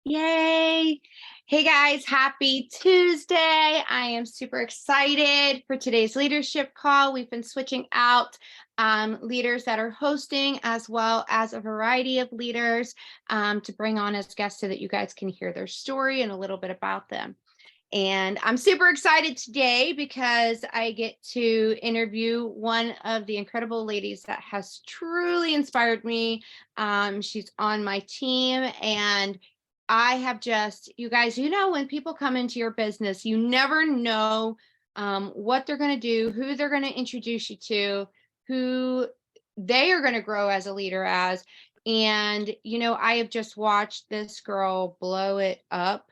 Yay. Hey guys, happy Tuesday. I am super excited for today's leadership call. We've been switching out leaders that are hosting as well as a variety of leaders to bring on as guests so that you guys can hear their story and a little bit about them. And I'm super excited today because I get to interview one of the incredible ladies that has truly inspired me. She's on my team, and I have just, you guys, when people come into your business, you never know what they're going to do, who they're going to introduce you to, who they are going to grow as a leader as. And, I have just watched this girl blow it up.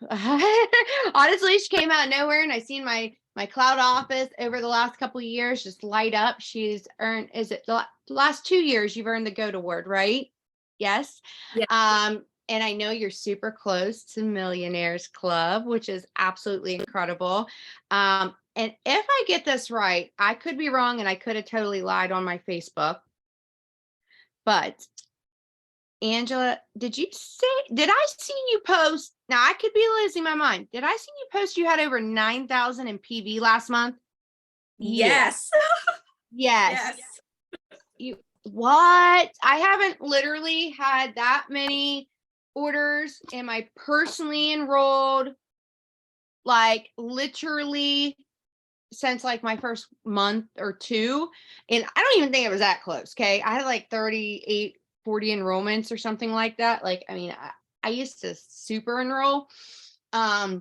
Honestly, she came out of nowhere, and I seen my cloud office over the last couple of years just light up. She's earned, is it the last 2 years you've earned the GOAT award, right? Yes. Yeah. And I know you're super close to Millionaires Club, which is absolutely incredible. And if I get this right, I could be wrong, and I could have totally lied on my Facebook. But Angela, did I see you post? Now I could be losing my mind. Did I see you post you had over 9,000 in PV last month? Yes. Yes. What? I haven't literally had that many orders. Am I personally enrolled? Like literally since like my first month or two. And I don't even think it was that close. Okay. I had like 38, 40 enrollments or something like that. Like, I used to super enroll. And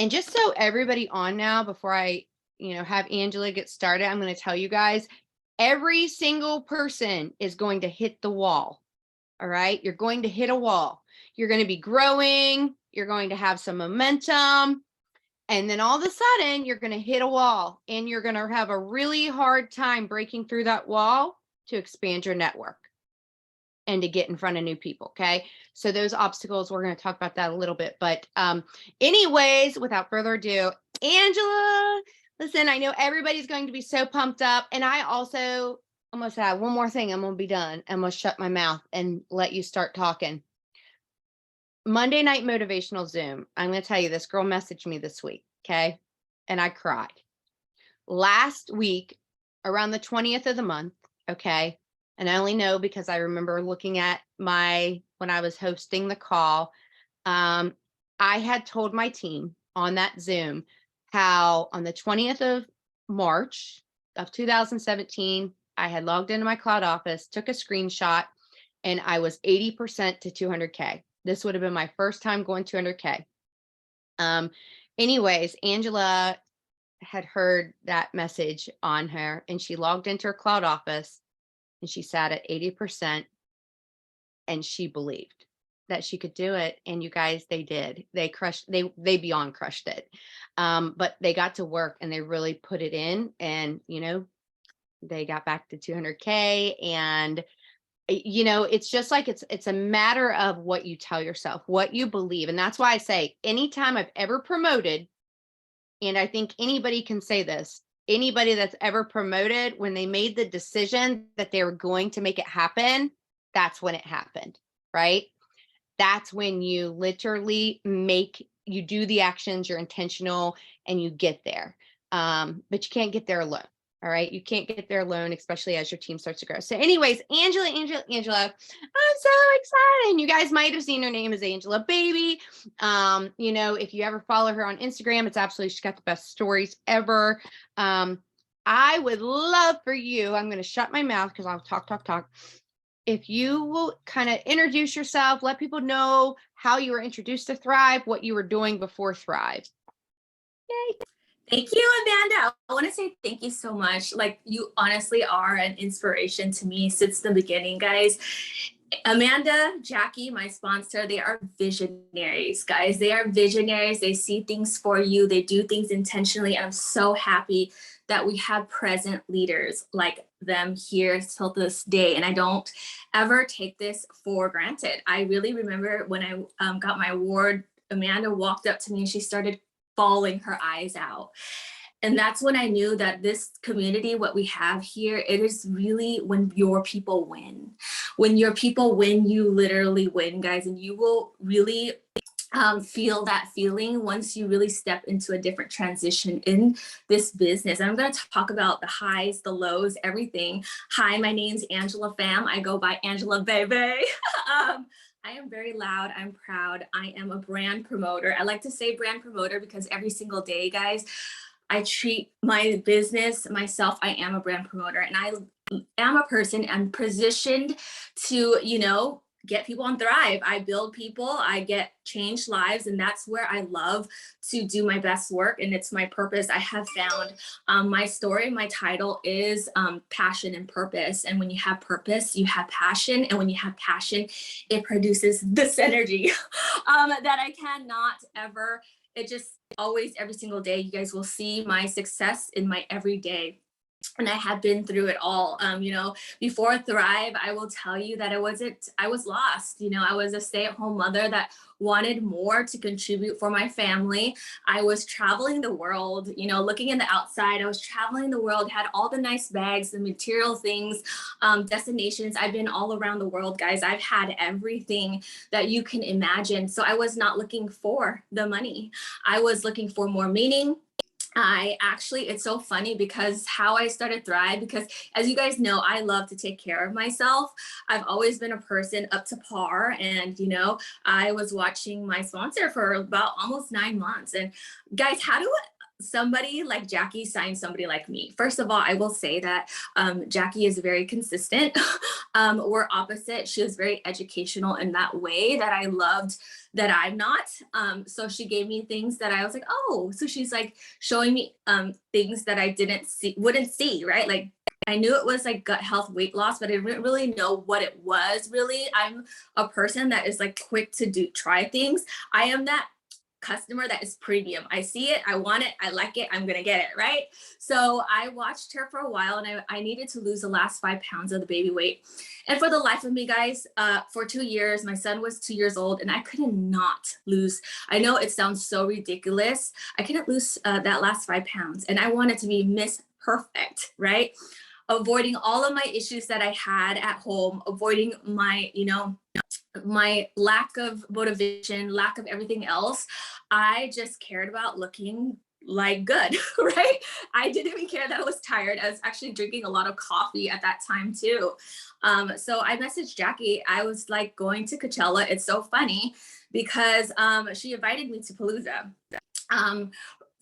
just so everybody on now, before I, have Angela get started, I'm going to tell you guys, every single person is going to hit the wall. All right. You're going to hit a wall. You're going to be growing. You're going to have some momentum. And then all of a sudden, you're going to hit a wall, and you're going to have a really hard time breaking through that wall to expand your network and to get in front of new people. Okay. So those obstacles, we're going to talk about that a little bit. But anyways, without further ado, Angela, listen, I know everybody's going to be so pumped up. And I also almost have one more thing. I'm going to be done. I'm going to shut my mouth and let you start talking. Monday night motivational Zoom. I'm going to tell you, this girl messaged me this week. Okay. And I cried last week around the 20th of the month. Okay. And I only know because I remember looking at when I was hosting the call, I had told my team on that Zoom how on the 20th of March of 2017, I had logged into my cloud office, took a screenshot, and I was 80% to 200K. This would have been my first time going 200K. Anyways, Angela had heard that message on her, and she logged into her cloud office, and she sat at 80%, and she believed that she could do it. And you guys, they did. They beyond crushed it. But they got to work, and they really put it in, and they got back to 200K. And it's just like it's a matter of what you tell yourself, what you believe. And that's why I say, anytime I've ever promoted, and I think anybody can say this, anybody that's ever promoted, when they made the decision that they were going to make it happen, that's when it happened, right? That's when you literally you do the actions, you're intentional, and you get there. But you can't get there alone. All right. You can't get there alone, especially as your team starts to grow. So anyways, Angela, I'm so excited. You guys might have seen her name is Angela Baby. If you ever follow her on Instagram, it's absolutely, she's got the best stories ever. I would love for you, I'm going to shut my mouth because I'll talk. If you will kind of introduce yourself, let people know how you were introduced to Thrive, what you were doing before Thrive. Yay. Thank you, Amanda. I want to say thank you so much. Like, you honestly are an inspiration to me since the beginning, guys. Amanda, Jackie, my sponsor, they are visionaries, guys. They are visionaries. They see things for you. They do things intentionally. And I'm so happy that we have present leaders like them here till this day. And I don't ever take this for granted. I really remember when I got my award, Amanda walked up to me and she started bawling her eyes out. And that's when I knew that this community, what we have here, it is really when your people win. When your people win, you literally win, guys. And you will really feel that feeling once you really step into a different transition in this business. And I'm going to talk about the highs, the lows, everything. Hi, my name's Angela Pham. I go by Angela Baby. I am very loud. I'm proud. I am a brand promoter. I like to say brand promoter because every single day, guys, I treat my business, myself, I am a brand promoter, and I am a person, I'm positioned to, get people on Thrive. I build people, I get changed lives, and that's where I love to do my best work. And it's my purpose. I have found my story, my title is passion and purpose. And when you have purpose, you have passion. And when you have passion, it produces this energy that I cannot ever, it just always, every single day, you guys will see my success in my everyday. And I have been through it all. Before Thrive, I will tell you that I was lost. I was a stay-at-home mother that wanted more to contribute for my family. I was traveling the world, looking in the outside. I was traveling the world, had all the nice bags, the material things, destinations. I've been all around the world, guys. I've had everything that you can imagine. So I was not looking for the money. I was looking for more meaning. It's so funny because how I started Thrive, because as you guys know, I love to take care of myself. I've always been a person up to par. And, I was watching my sponsor for about almost 9 months. And guys, how do somebody like Jackie sign somebody like me? First of all, I will say that Jackie is very consistent. We're opposite. She was very educational in that way that I loved that I'm not. So she gave me things that I was like, oh, so she's like showing me things that I wouldn't see, right? Like I knew it was like gut health, weight loss, but I didn't really know what it was really. I'm a person that is like quick to try things. I am that customer that is premium. I see it, I want it, I like it, I'm gonna get it, right? So I watched her for a while, and I needed to lose the last 5 pounds of the baby weight. And for the life of me, guys, for 2 years, my son was 2 years old, and I could not lose. I know it sounds so ridiculous. I couldn't lose that last 5 pounds, and I wanted to be Miss Perfect, right? Avoiding all of my issues that I had at home, avoiding my, my lack of motivation, lack of everything else. I just cared about looking like good, right? I didn't even care that I was tired. I was actually drinking a lot of coffee at that time too. So I messaged Jackie. I was like going to Coachella. It's so funny because she invited me to Palooza.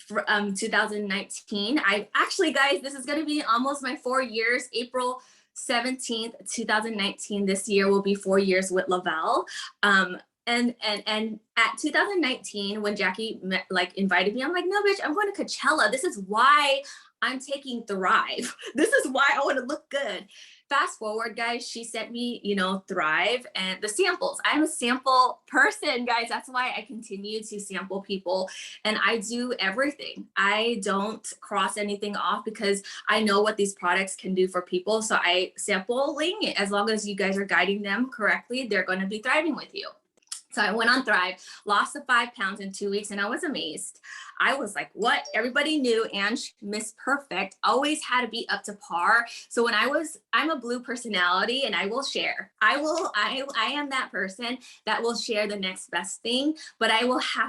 For 2019. I actually, guys, this is going to be almost my 4 years. April 17th, 2019. This year will be 4 years with Lavelle. And at 2019, when Jackie invited me, I'm like, no, bitch, I'm going to Coachella. This is why I'm taking Thrive. This is why I want to look good. Fast forward, guys, she sent me, Thrive and the samples. I'm a sample person, guys. That's why I continue to sample people, and I do everything. I don't cross anything off because I know what these products can do for people. So I sampling it. As long as you guys are guiding them correctly, they're going to be thriving with you. So I went on Thrive, lost the 5 pounds in 2 weeks, and I was amazed. I was like, what? Everybody knew Ange, Miss Perfect, always had to be up to par. So I'm a blue personality, and I will share. I am that person that will share the next best thing, but I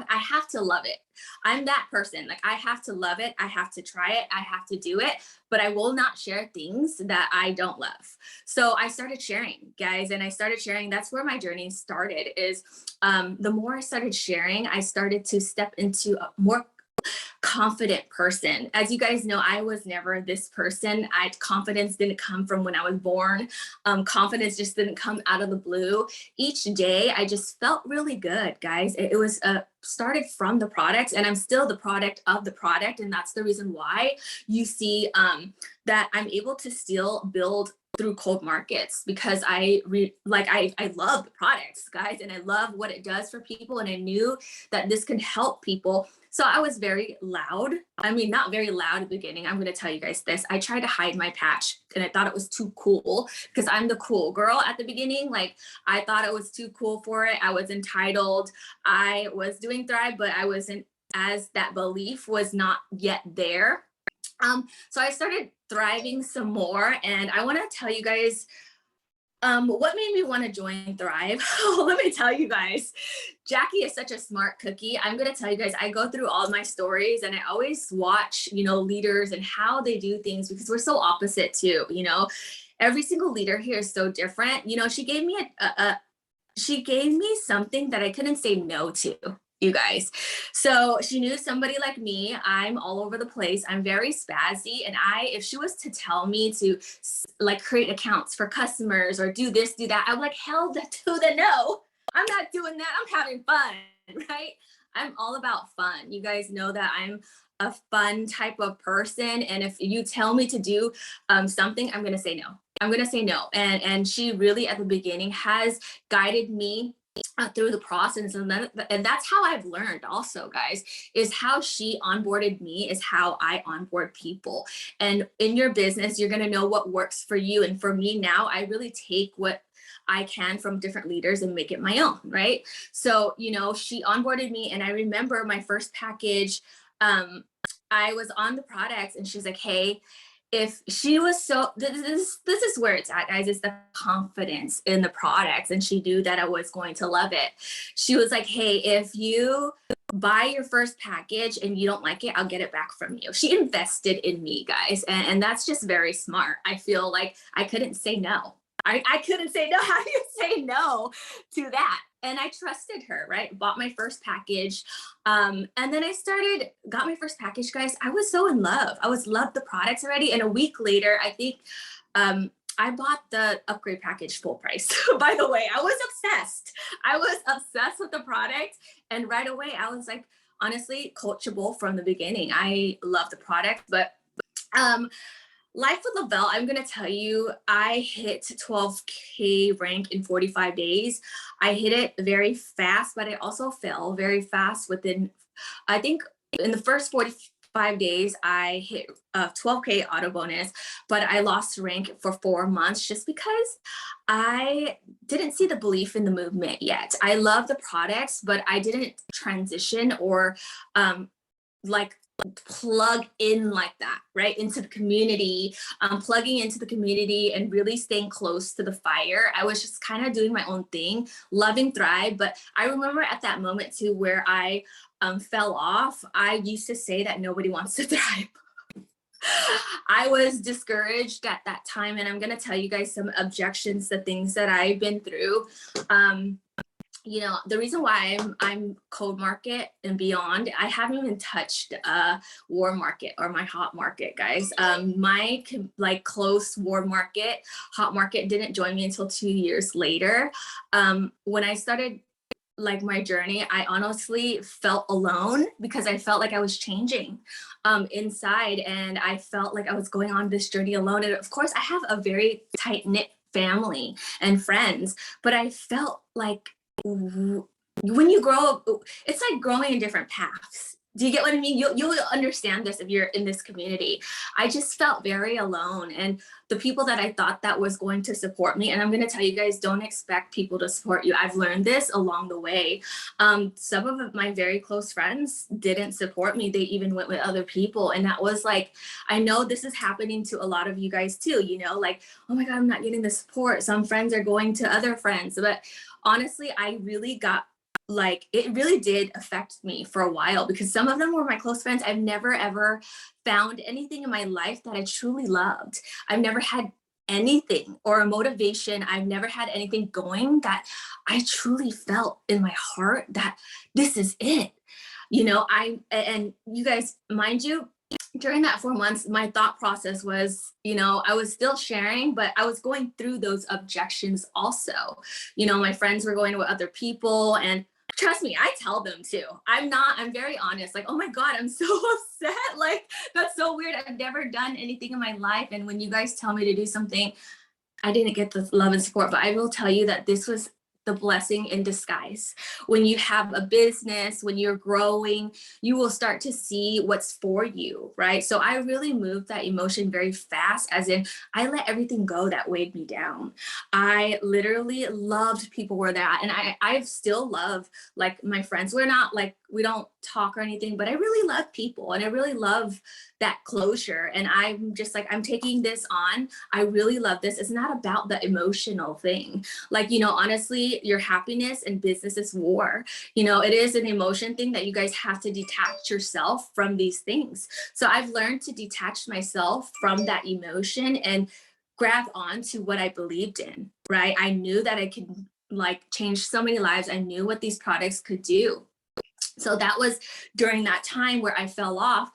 have to love it. I'm that person. Like I have to love it. I have to try it. I have to do it, but I will not share things that I don't love. So I started sharing, guys, and I started sharing. That's where my journey started is the more I started sharing, I started to step into a more confident person. As you guys know, I was never this person. Confidence didn't come from when I was born. Confidence just didn't come out of the blue. Each day, I just felt really good, guys. It was started from the product, and I'm still the product of the product. And that's the reason why you see that I'm able to still build through cold markets, because I love the products, guys, and I love what it does for people. And I knew that this could help people. So I was very loud. I mean, not very loud at the beginning. I'm going to tell you guys this. I tried to hide my patch, and I thought it was too cool because I'm the cool girl at the beginning. Like I thought it was too cool for it. I was entitled. I was doing Thrive, but I wasn't, as that belief was not yet there. So I started thriving some more, and I want to tell you guys What made me want to join Thrive? Oh, let me tell you guys. Jackie is such a smart cookie. I'm going to tell you guys, I go through all my stories and I always watch, leaders and how they do things because we're so opposite too, Every single leader here is so different. She gave me she gave me something that I couldn't say no to, you guys. So she knew somebody like me. I'm all over the place. I'm very spazzy. And if she was to tell me to like create accounts for customers or do this, do that, I'm like, hell to the no. I'm not doing that. I'm having fun, right? I'm all about fun. You guys know that I'm a fun type of person. And if you tell me to do something, I'm going to say no. I'm going to say no. And she really at the beginning has guided me through the process. And that's how I've learned also, guys, is how she onboarded me is how I onboard people. And in your business, you're going to know what works for you. And for me now, I really take what I can from different leaders and make it my own, right? So, she onboarded me. And I remember my first package, I was on the products and she's like, hey, if she was so this is where it's at, guys, is the confidence in the products. And she knew that I was going to love it. She was like, hey, if you buy your first package and you don't like it, I'll get it back from you. She invested in me, guys. And that's just very smart. I feel like I couldn't say no. I couldn't say no. How do you say no to that? And I trusted her, right? Bought my first package. And then I got my first package, guys. I was so in love. Loved the products already. And a week later, I think I bought the upgrade package full price. By the way, I was obsessed. I was obsessed with the product. And right away, I was like, honestly, coachable from the beginning. I love the product, but Life with Lavelle, I'm going to tell you, I hit 12K rank in 45 days. I hit it very fast, but I also fell very fast within, I think in the first 45 days, I hit 12K auto bonus, but I lost rank for 4 months just because I didn't see the belief in the movement yet. I love the products, but I didn't transition or like plug in like that, right? Into the community, plugging into the community and really staying close to the fire. I was just kind of doing my own thing, loving Thrive. But I remember at that moment too, where I fell off, I used to say that nobody wants to thrive. I was discouraged at that time. And I'm going to tell you guys some objections to things that I've been through. The reason why I'm cold market and beyond, I haven't even touched warm market or my hot market, guys. My close warm market, hot market didn't join me until 2 years later. When I started my journey, I honestly felt alone because I felt like I was changing inside, and I felt like I was going on this journey alone. And of course, I have a very tight knit family and friends, but I felt like when you grow up, it's like growing in different paths. Do you get what I mean? You'll understand this if you're in this community. I just felt very alone, and the people that I thought that was going to support me, and I'm going to tell you guys, don't expect people to support you. I've learned this along the way. Some of my very close friends didn't support me. They even went with other people, and that was I know this is happening to a lot of you guys too. Oh my God, I'm not getting the support. Some friends are going to other friends, but honestly, I really got it really did affect me for a while because some of them were my close friends. I've never, ever found anything in my life that I truly loved. I've never had anything or a motivation. I've never had anything going that I truly felt in my heart that this is it. And you guys, mind you, during that 4 months, my thought process was, I was still sharing, but I was going through those objections also. My friends were going with other people, and trust me, I tell them too. I'm very honest. Oh my God, I'm so upset. That's so weird. I've never done anything in my life. And when you guys tell me to do something, I didn't get the love and support, but I will tell you that this was the blessing in disguise. When you have a business, when you're growing, you will start to see what's for you, right? So I really moved that emotion very fast, as in I let everything go that weighed me down. I literally loved people where they're at. And I still love my friends. We're not we don't talk or anything, but I really love people and I really love that closure. And I'm just like, I'm taking this on. I really love this. It's not about the emotional thing. Like, you know, honestly, your happiness and business is war. You know, it is an emotion thing that you guys have to detach yourself from these things. So I've learned to detach myself from that emotion and grab on to what I believed in, right? I knew that I could like change so many lives. I knew what these products could do. So that was during that time where I fell off.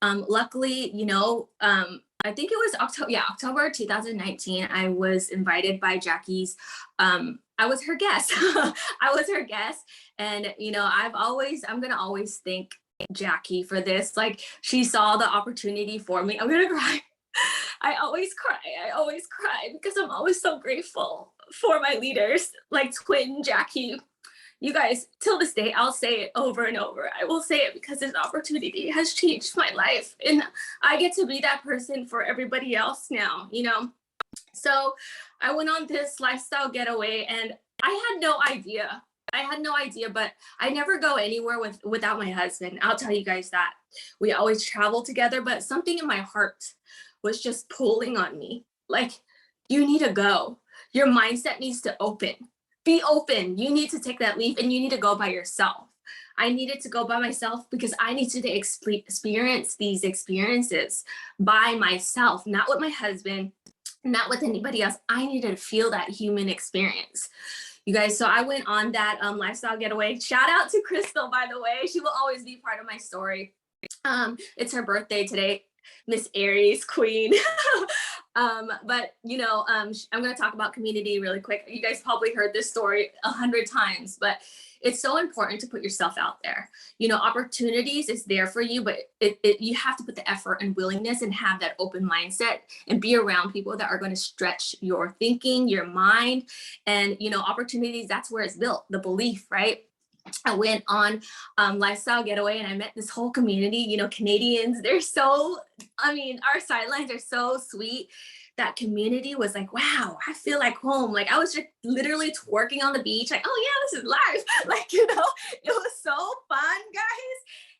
Luckily, you know, I think it was October 2019. I was invited by Jackie's. I was her guest. I was her guest, and you know, I'm gonna always thank Jackie for this. Like, she saw the opportunity for me. I'm gonna cry. I always cry. I always cry because I'm always so grateful for my leaders, like Twin, Jackie. You guys, till this day, I'll say it over and over. I will say it because this opportunity has changed my life. And I get to be that person for everybody else now, you know? So I went on this lifestyle getaway and I had no idea. But I never go anywhere without my husband. I'll tell you guys that. We always travel together, but something in my heart was just pulling on me. Like, you need to go. Your mindset needs to open. Be open. You need to take that leap and you need to go by yourself. I needed to go by myself because I needed to experience these experiences by myself, not with my husband, not with anybody else. I needed to feel that human experience. You guys, so I went on that lifestyle getaway. Shout out to Crystal, by the way. She will always be part of my story. It's her birthday today, Miss Aries Queen. But you know, I'm going to talk about community really quick. You guys probably heard this story 100 times, but it's so important to put yourself out there. You know, opportunities is there for you, but you have to put the effort and willingness and have that open mindset and be around people that are going to stretch your thinking, your mind, and you know, opportunities. That's where it's built, the belief, right? I went on lifestyle getaway and I met this whole community, you know, Canadians. They're so, I mean, our sidelines are so sweet. That community was like, wow, I feel like home. Like I was just literally twerking on the beach. Like, oh yeah, this is life. Like, you know, it was so fun, guys.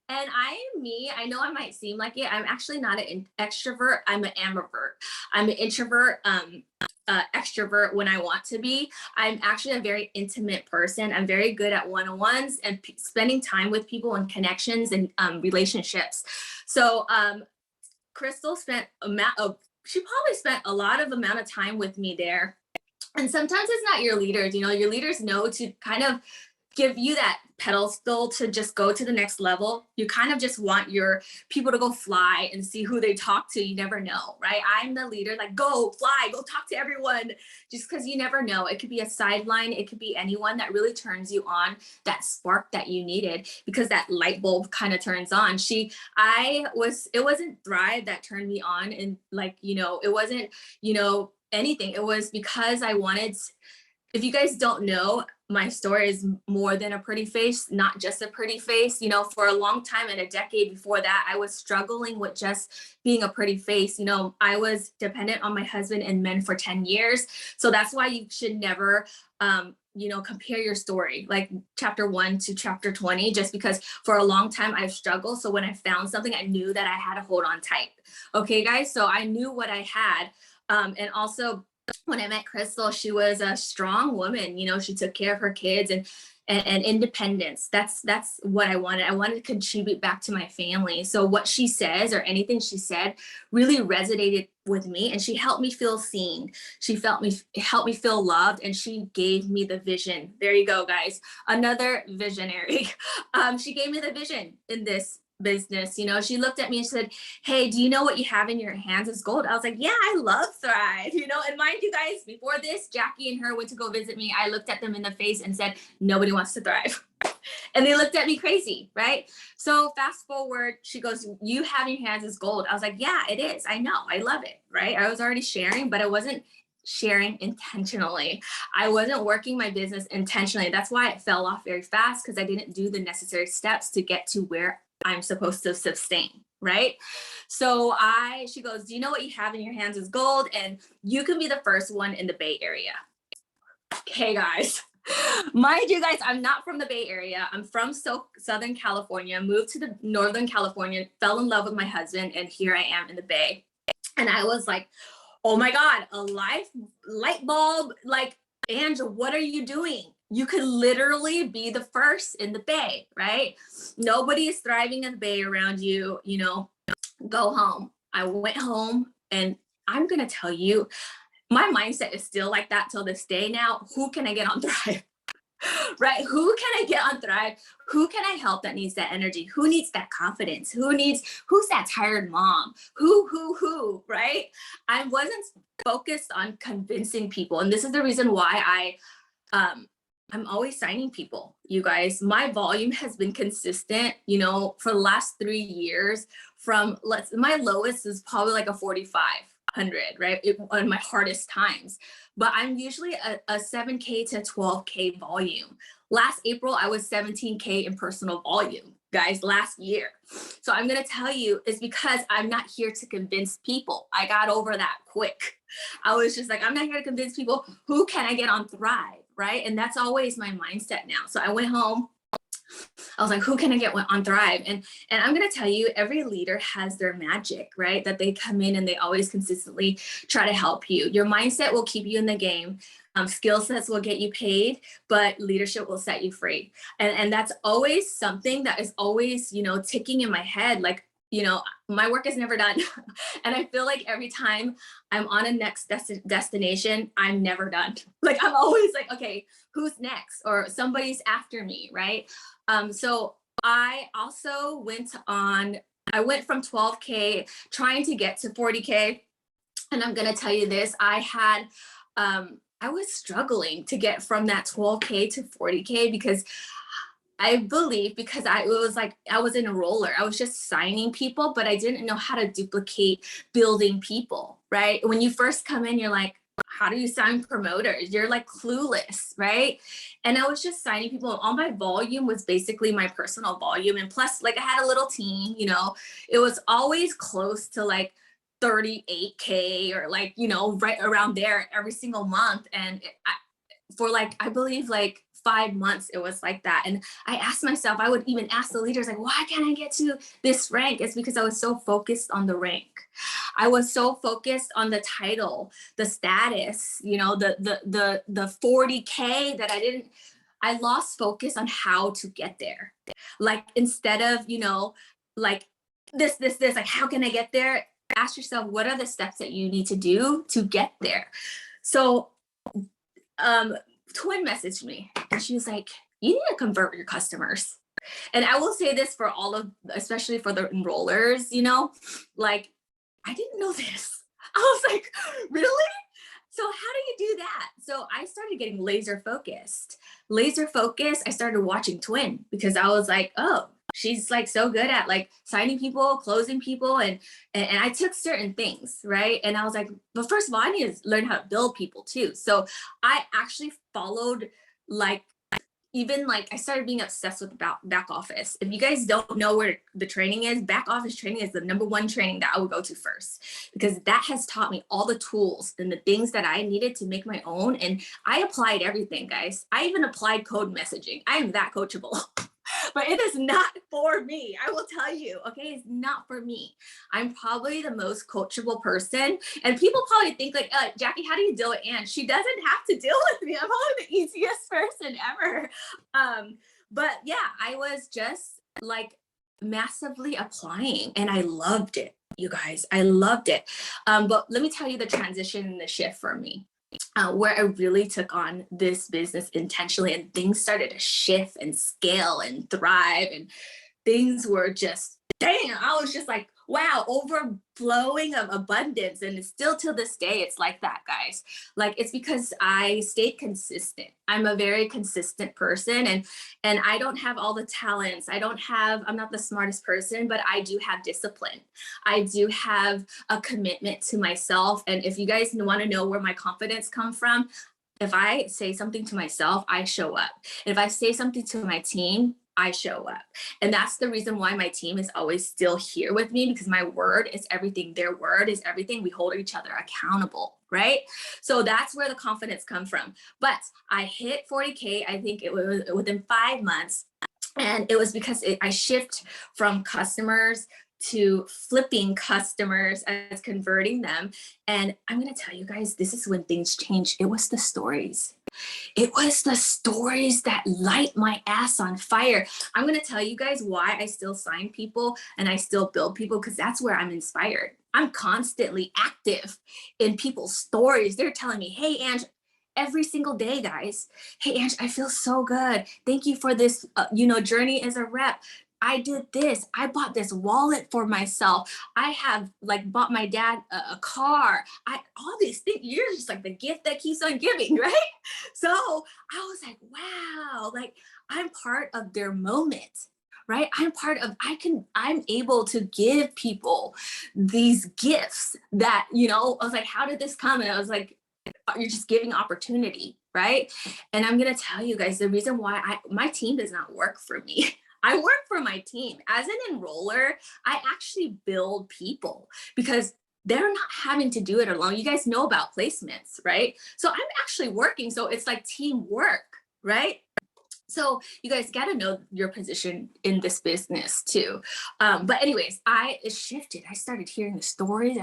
And I am me. I know I might seem like it. I'm actually not an extrovert. I'm an ambivert. I'm an introvert. Extrovert when I want to be. I'm actually a very intimate person. I'm very good at one-on-ones and spending time with people and connections and relationships. So Crystal she probably spent a lot of amount of time with me there. And sometimes it's not your leaders, you know, your leaders know to kind of give you that pedestal to just go to the next level. You kind of just want your people to go fly and see who they talk to. You never know, right? I'm the leader, like go fly, go talk to everyone, just because you never know. It could be a sideline. It could be anyone that really turns you on, that spark that you needed, because that light bulb kind of turns on. It wasn't Thrive that turned me on. And like, you know, it wasn't, you know, anything. It was because I wanted, if you guys don't know, my story is more than a pretty face, not just a pretty face. You know, for a long time and a decade before that, I was struggling with just being a pretty face. You know, I was dependent on my husband and men for 10 years. So that's why you should never, you know, compare your story, like chapter 1 to chapter 20, just because for a long time I've struggled. So when I found something, I knew that I had to hold on tight. Okay, guys. So I knew what I had. And also, when I met Crystal, she was a strong woman. You know, she took care of her kids and independence. That's what I wanted. I wanted to contribute back to my family. So what she says or anything she said really resonated with me, and she helped me feel seen. She helped me feel loved, and she gave me the vision. There you go, guys. Another visionary. She gave me the vision in this business. You know, she looked at me and said, hey, do you know what you have in your hands is gold? I was like, yeah, I love Thrive. You know, and mind you guys, before this, Jackie and her went to go visit me. I looked at them in the face and said, nobody wants to thrive. And they looked at me crazy, right? So fast forward, she goes, you have in your hands is gold. I was like, yeah, it is. I know. I love it, right? I was already sharing, but I wasn't sharing intentionally. I wasn't working my business intentionally. That's why it fell off very fast, because I didn't do the necessary steps to get to where I'm supposed to sustain, right? So she goes, do you know what you have in your hands is gold, and you can be the first one in the Bay Area. Okay, guys. Mind you guys, I'm not from the Bay Area. I'm from Southern California, moved to the Northern California, fell in love with my husband, and here I am in the Bay. And I was like, oh my God, a light bulb. Like, Angela, what are you doing? You could literally be the first in the Bay, right? Nobody is thriving in the Bay around you, you know, go home. I went home, and I'm going to tell you, my mindset is still like that till this day now. Who can I get on Thrive? Right? Who can I get on Thrive? Who can I help that needs that energy? Who needs that confidence? Who's that tired mom? Right? I wasn't focused on convincing people. And this is the reason why I'm always signing people, you guys. My volume has been consistent, you know, for the last 3 years. My lowest is probably like a 4,500, right? On my hardest times. But I'm usually a 7K to 12K volume. Last April, I was 17K in personal volume, guys, last year. So I'm gonna tell you, it's because I'm not here to convince people. I got over that quick. I was just like, I'm not here to convince people. Who can I get on Thrive, right? And that's always my mindset now. So I went home. I was like, who can I get on Thrive? And I'm going to tell you, every leader has their magic, right? That they come in and they always consistently try to help you. Your mindset will keep you in the game. Skill sets will get you paid, but leadership will set you free. And that's always something that is always, you know, ticking in my head. Like, you know, my work is never done. And I feel like every time I'm on a next destination, I'm never done. Like, I'm always like, okay, who's next? Or somebody's after me, right? So I also went from 12K trying to get to 40K. And I'm going to tell you this, I was struggling to get from that 12K to 40K because I believe because it was like I was in a roller. I was just signing people, but I didn't know how to duplicate building people, right? When you first come in, you're like, how do you sign promoters? You're like clueless, right? And I was just signing people, and all my volume was basically my personal volume. And plus, like, I had a little team, you know, it was always close to like 38K or like, you know, right around there every single month. And for like, I believe like 5 months, it was like that. And I asked myself, I would even ask the leaders, like, why can't I get to this rank? It's because I was so focused on the rank. I was so focused on the title, the status, you know, the 40K that I lost focus on how to get there. Like, instead of, you know, like this, like, how can I get there? Ask yourself, what are the steps that you need to do to get there? So Twin messaged me, and she was like, you need to convert your customers. And I will say this for especially for the enrollers, you know, like, I didn't know this. I was like, really? So how do you do that? So I started getting laser focused. I started watching Twin because I was like, oh, she's like so good at like signing people, closing people. And I took certain things, right? And I was like, but first of all, I need to learn how to build people too. So I actually followed, like, even like I started being obsessed with back office. If you guys don't know where the training is, back office training is the #1 training that I would go to first, because that has taught me all the tools and the things that I needed to make my own. And I applied everything, guys. I even applied code messaging. I am that coachable. But it is not for me. I will tell you, okay, it's not for me. I'm probably the most coachable person. And people probably think like, Jackie, how do you deal with Ann? She doesn't have to deal with me. I'm probably the easiest person ever. But yeah, I was just like massively applying, and I loved it, you guys. I loved it. But let me tell you the transition and the shift for me. Where I really took on this business intentionally, and things started to shift and scale and thrive, and things were just, damn, I was just like, wow, overflowing of abundance. And it's still till this day, it's like that, guys. Like, it's because I stayed consistent. I'm a very consistent person, and I don't have all the talents. I'm not the smartest person, but I do have discipline. I do have a commitment to myself. And if you guys want to know where my confidence comes from, if I say something to myself, I show up. If I say something to my team, I show up. And that's the reason why my team is always still here with me, because my word is everything. Their word is everything. We hold each other accountable, right? So that's where the confidence comes from. But I hit 40K, I think it was within 5 months. And it was because I shift from customers to flipping customers as converting them. And I'm going to tell you guys, this is when things change. It was the stories. It was the stories that light my ass on fire. I'm going to tell you guys why I still sign people and I still build people, because that's where I'm inspired. I'm constantly active in people's stories. They're telling me, hey, Ange, every single day, guys. Hey, Ange, I feel so good. Thank you for this, journey as a rep. I did this. I bought this wallet for myself. I have like bought my dad a car. All these things. You're just like the gift that keeps on giving, right? So I was like, wow, like I'm part of their moment, right? I'm able to give people these gifts that, I was like, how did this come? And I was like, you're just giving opportunity, right? And I'm gonna tell you guys the reason why my team does not work for me. I work for my team. As an enroller, I actually build people because they're not having to do it alone. You guys know about placements, right? So I'm actually working. So it's like teamwork, right? So you guys got to know your position in this business too. But anyways, it shifted. I started hearing the stories.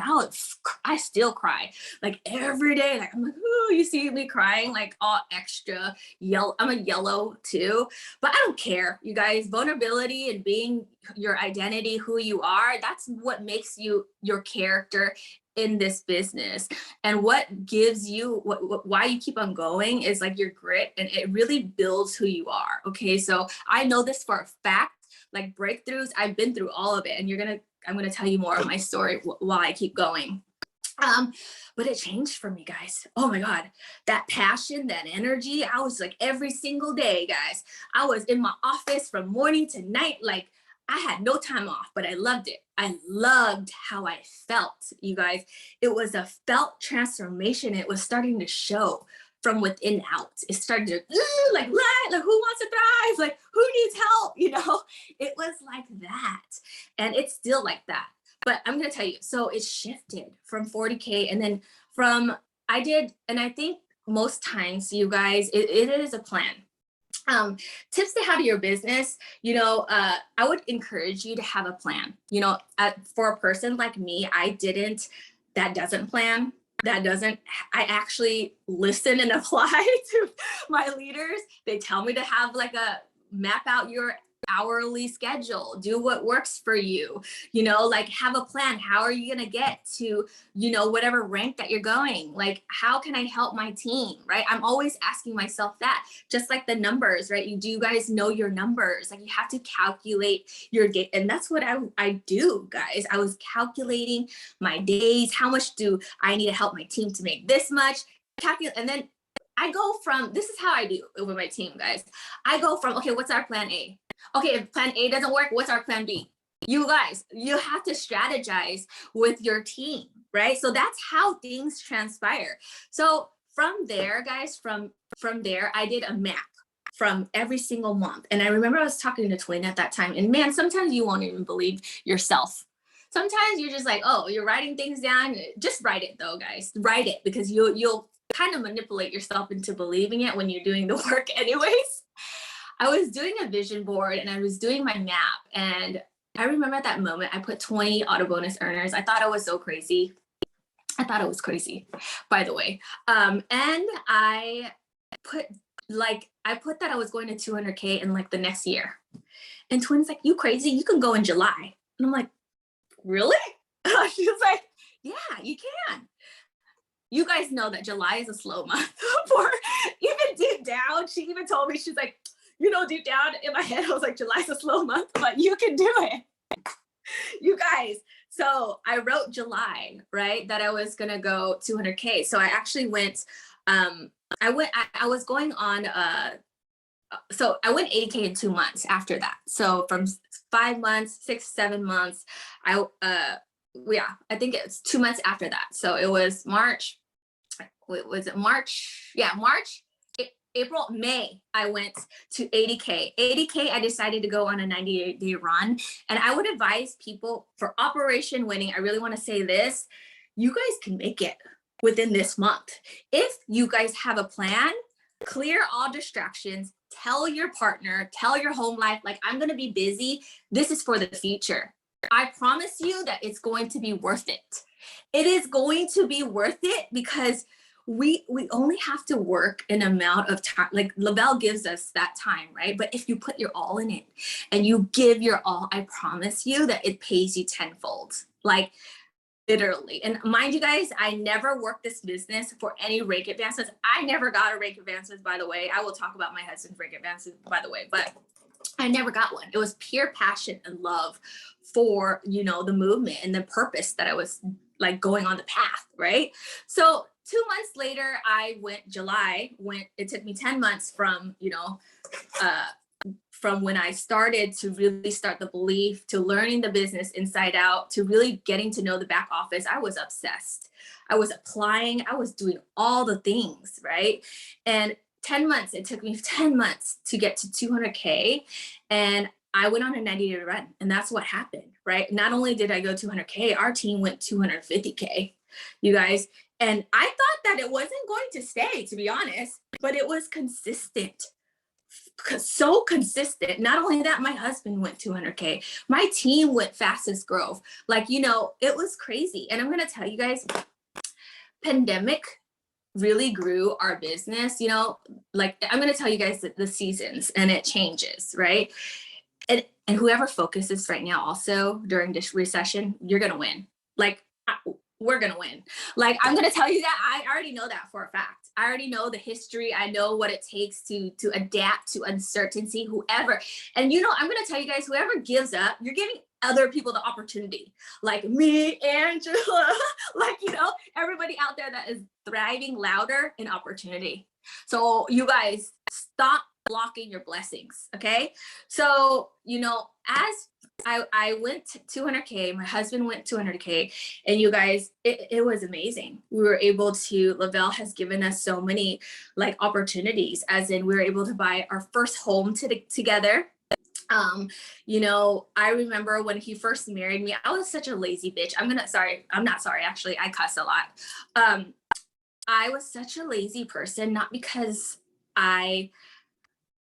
I still cry like every day. Like I'm like, ooh, you see me crying like all extra yellow. I'm a yellow too, but I don't care. You guys, vulnerability and being your identity, who you are, that's what makes you your character in this business. And what gives you why you keep on going is like your grit, and it really builds who you are. Okay, so I know this for a fact. Like breakthroughs, I've been through all of it, and I'm gonna tell you more of my story while I keep going. But it changed for me, guys. Oh my God, that passion, that energy. I was like every single day, guys. I was in my office from morning to night. Like I had no time off, but I loved it. I loved how I felt, you guys. It was a felt transformation. It was starting to show from within out. It started to like who wants to thrive? Like who needs help? It was like that. And it's still like that. But I'm going to tell you, so it shifted from 40K, and then and I think most times, you guys, it is a plan. Tips to how to your business, I would encourage you to have a plan. For a person like me, that doesn't plan. I actually listen and apply to my leaders. They tell me to have like map out your hourly schedule, do what works for you, like have a plan. How are you going to get to, whatever rank that you're going? Like, how can I help my team? Right. I'm always asking myself that, just like the numbers, right? You guys know your numbers. Like you have to calculate your day. And that's what I do, guys. I was calculating my days. How much do I need to help my team to make this much? And then I go from, this is how I do it with my team, guys. I go from, okay, what's our plan A? Okay, if plan A doesn't work, what's our plan B? You guys, you have to strategize with your team, right? So that's how things transpire. So from there, guys, from there, I did a map from every single month. And I remember I was talking to Twin at that time, and man, sometimes you won't even believe yourself. Sometimes you're just like, oh, you're writing things down. Just write it though, guys. Write it, because you'll kind of manipulate yourself into believing it when you're doing the work anyways. I was doing a vision board and I was doing my map. And I remember at that moment, I put 20 auto bonus earners. I thought I was so crazy. I thought it was crazy, by the way. And I put that I was going to 200K in like the next year. And Twin's like, you crazy? You can go in July. And I'm like, really? She was like, yeah, you can. You guys know that July is a slow month for even deep down. She even told me, she's like, deep down in my head, I was like, July's a slow month, but you can do it. You guys. So I wrote July, right? That I was going to go 200K. So I actually went, I was going on, so I went 80K in 2 months after that. So from 5 months, 6, 7 months, I think it's 2 months after that. So it was March. Was it March? Yeah, March, April, May, I went to 80K. 80K, I decided to go on a 98-day run. And I would advise people for Operation Winning, I really want to say this, you guys can make it. within this month. If you guys have a plan, clear all distractions, tell your partner, tell your home life, like, I'm going to be busy. This is for the future. I promise you that it's going to be worth it. It is going to be worth it because we only have to work an amount of time. Like Lavelle gives us that time, right? But if you put your all in it and you give your all, I promise you that it pays you tenfold. Like, literally. And mind you guys, I never worked this business for any rake advances. I never got a rake advances, by the way. I will talk about my husband's rake advances, by the way, but I never got one. It was pure passion and love for, you know, the movement and the purpose that I was like going on the path, right? So 2 months later, it took me 10 months from, you know, from when I started to really start the belief, to learning the business inside out, to really getting to know the back office. I was obsessed. I was applying, I was doing all the things, right? And 10 months, it took me 10 months to get to 200K. And I went on a 90-day run, and that's what happened, right? Not only did I go 200K, our team went 250K, you guys. And I thought that it wasn't going to stay, to be honest, but it was consistent. So consistent. Not only that, my husband went 200K. My team went fastest growth. Like, you know, it was crazy. And I'm going to tell you guys, pandemic really grew our business. You know, like, I'm going to tell you guys the seasons, and it changes, right? And whoever focuses right now also during this recession, you're going to win. Like, we're going to win. Like, I'm going to tell you that. I already know that for a fact. I already know the history. I know what it takes to adapt to uncertainty, whoever. And, you know, I'm going to tell you guys, whoever gives up, you're giving other people the opportunity. Like me, Angela, like, you know, everybody out there that is thriving louder in opportunity. So you guys, stop blocking your blessings. Okay. So, you know, as I went 200K, my husband went 200K, and you guys, it was amazing. We were able to, Lavelle has given us so many like opportunities, as in we were able to buy our first home together. You know, I remember when he first married me, I was such a lazy bitch. I'm not sorry, actually, I cuss a lot. I was such a lazy person, not because I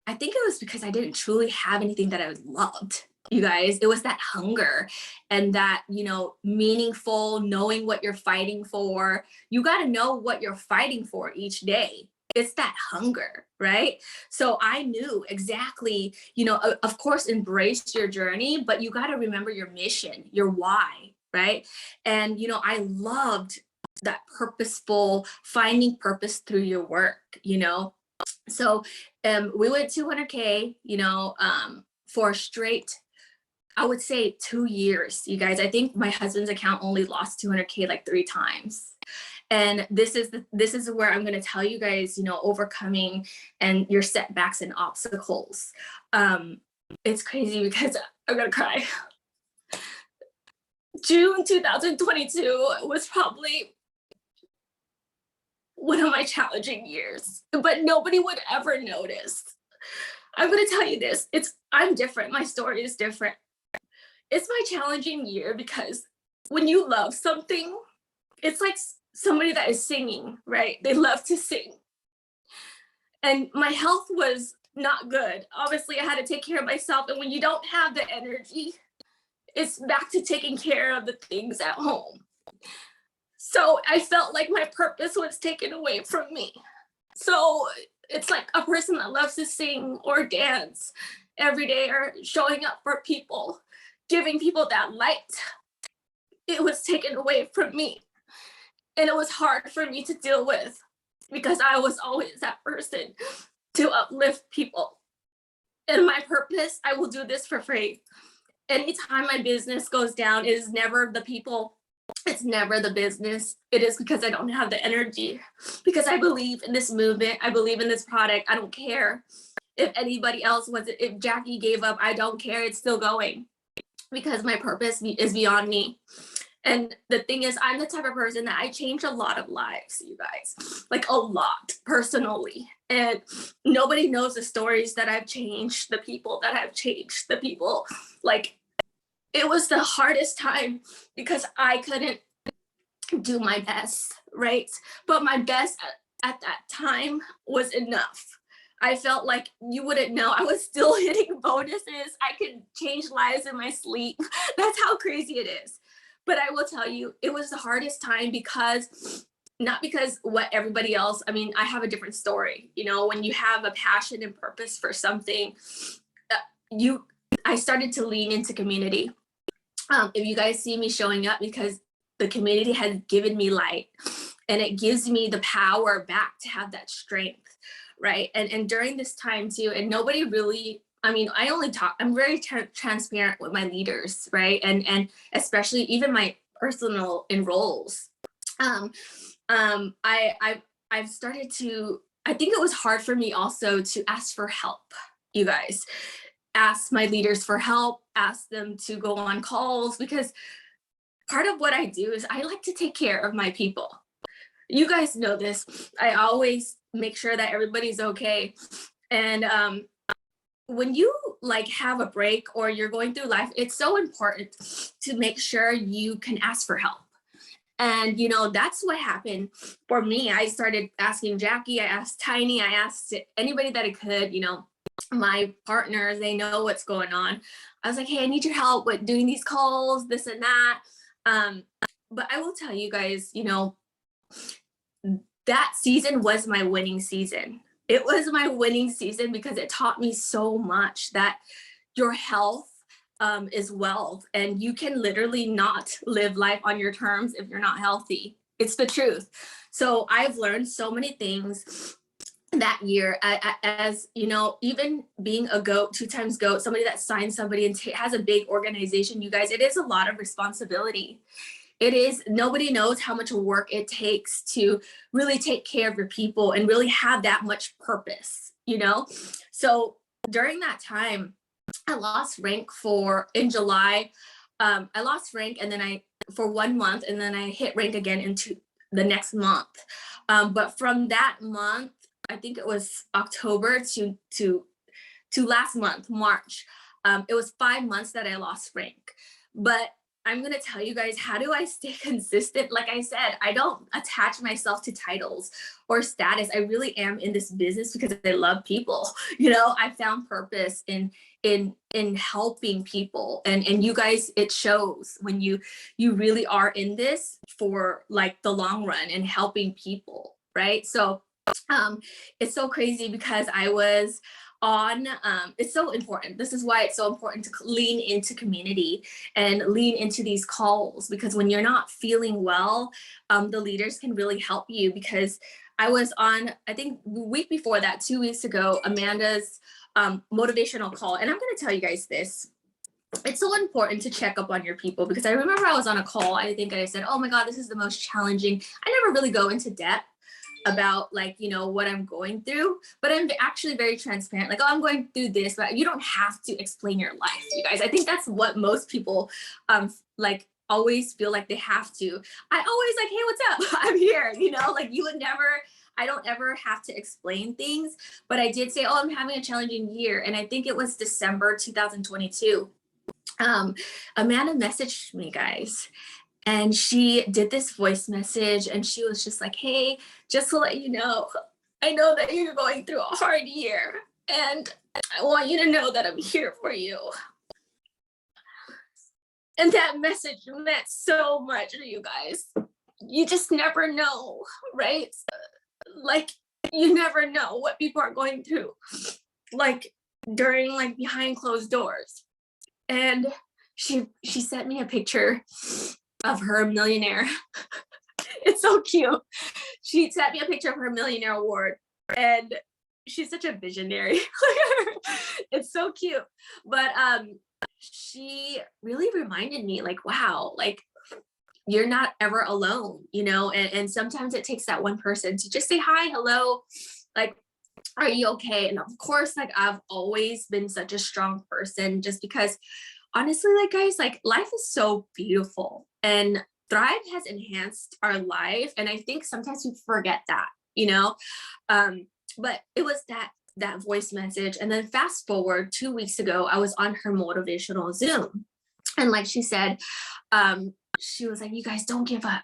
think it was because I didn't truly have anything that I loved. You guys, it was that hunger and that, you know, meaningful, knowing what you're fighting for. You got to know what you're fighting for each day. It's that hunger, right? So I knew exactly, you know, of course, embrace your journey, but you got to remember your mission, your why, right? And, you know, I loved that purposeful, finding purpose through your work, you know? So we went 200K, you know, for a straight, I would say 2 years, you guys. I think my husband's account only lost 200K like 3 times. And this is where I'm going to tell you guys, you know, overcoming and your setbacks and obstacles. It's crazy because I'm going to cry. June 2022 was probably one of my challenging years, but nobody would ever notice. I'm going to tell you this. I'm different. My story is different. It's my challenging year because when you love something, it's like somebody that is singing, right? They love to sing. And my health was not good. Obviously, I had to take care of myself. And when you don't have the energy, it's back to taking care of the things at home. So I felt like my purpose was taken away from me. So it's like a person that loves to sing or dance every day or showing up for people, giving people that light. It was taken away from me. And it was hard for me to deal with because I was always that person to uplift people. And my purpose, I will do this for free. Anytime my business goes down, it is never the people. It's never the business. It is because I don't have the energy, because I believe in this movement. I believe in this product. I don't care if anybody else if Jackie gave up, I don't care. It's still going because my purpose is beyond me. And the thing is, I'm the type of person that I change a lot of lives, you guys, like a lot personally. And nobody knows the stories that I've changed, the people that I've changed, the people. Like, it was the hardest time because I couldn't do my best, right? But my best at that time was enough. I felt like you wouldn't know. I was still hitting bonuses. I could change lives in my sleep. That's how crazy it is. But I will tell you, it was the hardest time because not because what everybody else, I mean, I have a different story. You know, when you have a passion and purpose for something, uh, you, I started to lean into community. If you guys see me showing up, because the community has given me light and it gives me the power back to have that strength, right? And during this time too, and nobody really, I mean, I only talk, I'm very transparent with my leaders, right? And especially even my personal enrolls. Um, I've started to, I think it was hard for me also to ask for help, you guys. Ask my leaders for help, ask them to go on calls, because part of what I do is I like to take care of my people. You guys know this. I always make sure that everybody's okay. And when you like have a break or you're going through life, it's so important to make sure you can ask for help. And you know, that's what happened for me. I started asking Jackie, I asked Tiny, I asked anybody that I could, you know, my partners, they know what's going on. I was like, hey, I need your help with doing these calls, this and that. Um, but I will tell you guys, you know, that season was my winning season. It was my winning season because it taught me so much that your health is wealth, and you can literally not live life on your terms if you're not healthy. It's the truth. So I've learned so many things that year, as you know, even being a goat, 2 times goat, somebody that signs somebody and has a big organization, you guys, it is a lot of responsibility. It is, nobody knows how much work it takes to really take care of your people and really have that much purpose, you know? So during that time, I lost rank in July. I lost rank and then for 1 month, and then I hit rank again into the next month. But from that month, I think it was October to last month, March. It was 5 months that I lost rank. But I'm gonna tell you guys, how do I stay consistent? Like I said, I don't attach myself to titles or status. I really am in this business because I love people. You know, I found purpose in helping people, and you guys, it shows when you really are in this for like the long run and helping people, right? So it's so crazy because I was on, it's so important. This is why it's so important to lean into community and lean into these calls, because when you're not feeling well, the leaders can really help you. Because I was on, I think the week before that, 2 weeks ago, Amanda's motivational call. And I'm going to tell you guys this. It's so important to check up on your people, because I remember I was on a call. I think I said, oh my God, this is the most challenging. I never really go into depth about like, you know, what I'm going through, but I'm actually very transparent. Like, oh, I'm going through this, but you don't have to explain your life, you guys. I think that's what most people like always feel like they have to. I always like, hey, what's up? I'm here, you know, like you would never, I don't ever have to explain things, but I did say, oh, I'm having a challenging year. And I think it was December 2022. Amanda messaged me, guys, and she did this voice message, and she was just like, hey, just to let you know, I know that you're going through a hard year, and I want you to know that I'm here for you. And that message meant so much to you guys. You just never know, right? Like, you never know what people are going through, like during like behind closed doors. And she sent me a picture of her millionaire. It's so cute. She sent me a picture of her millionaire award, and she's such a visionary. It's so cute. But she really reminded me, like, wow, like you're not ever alone, you know. And sometimes it takes that one person to just say hi, hello, like, are you okay? And of course, like I've always been such a strong person, just because honestly, like guys, like life is so beautiful, and Thrive has enhanced our life. And I think sometimes we forget that, you know. But it was that voice message. And then fast forward 2 weeks ago, I was on her motivational Zoom. And like she said, she was like, you guys don't give up.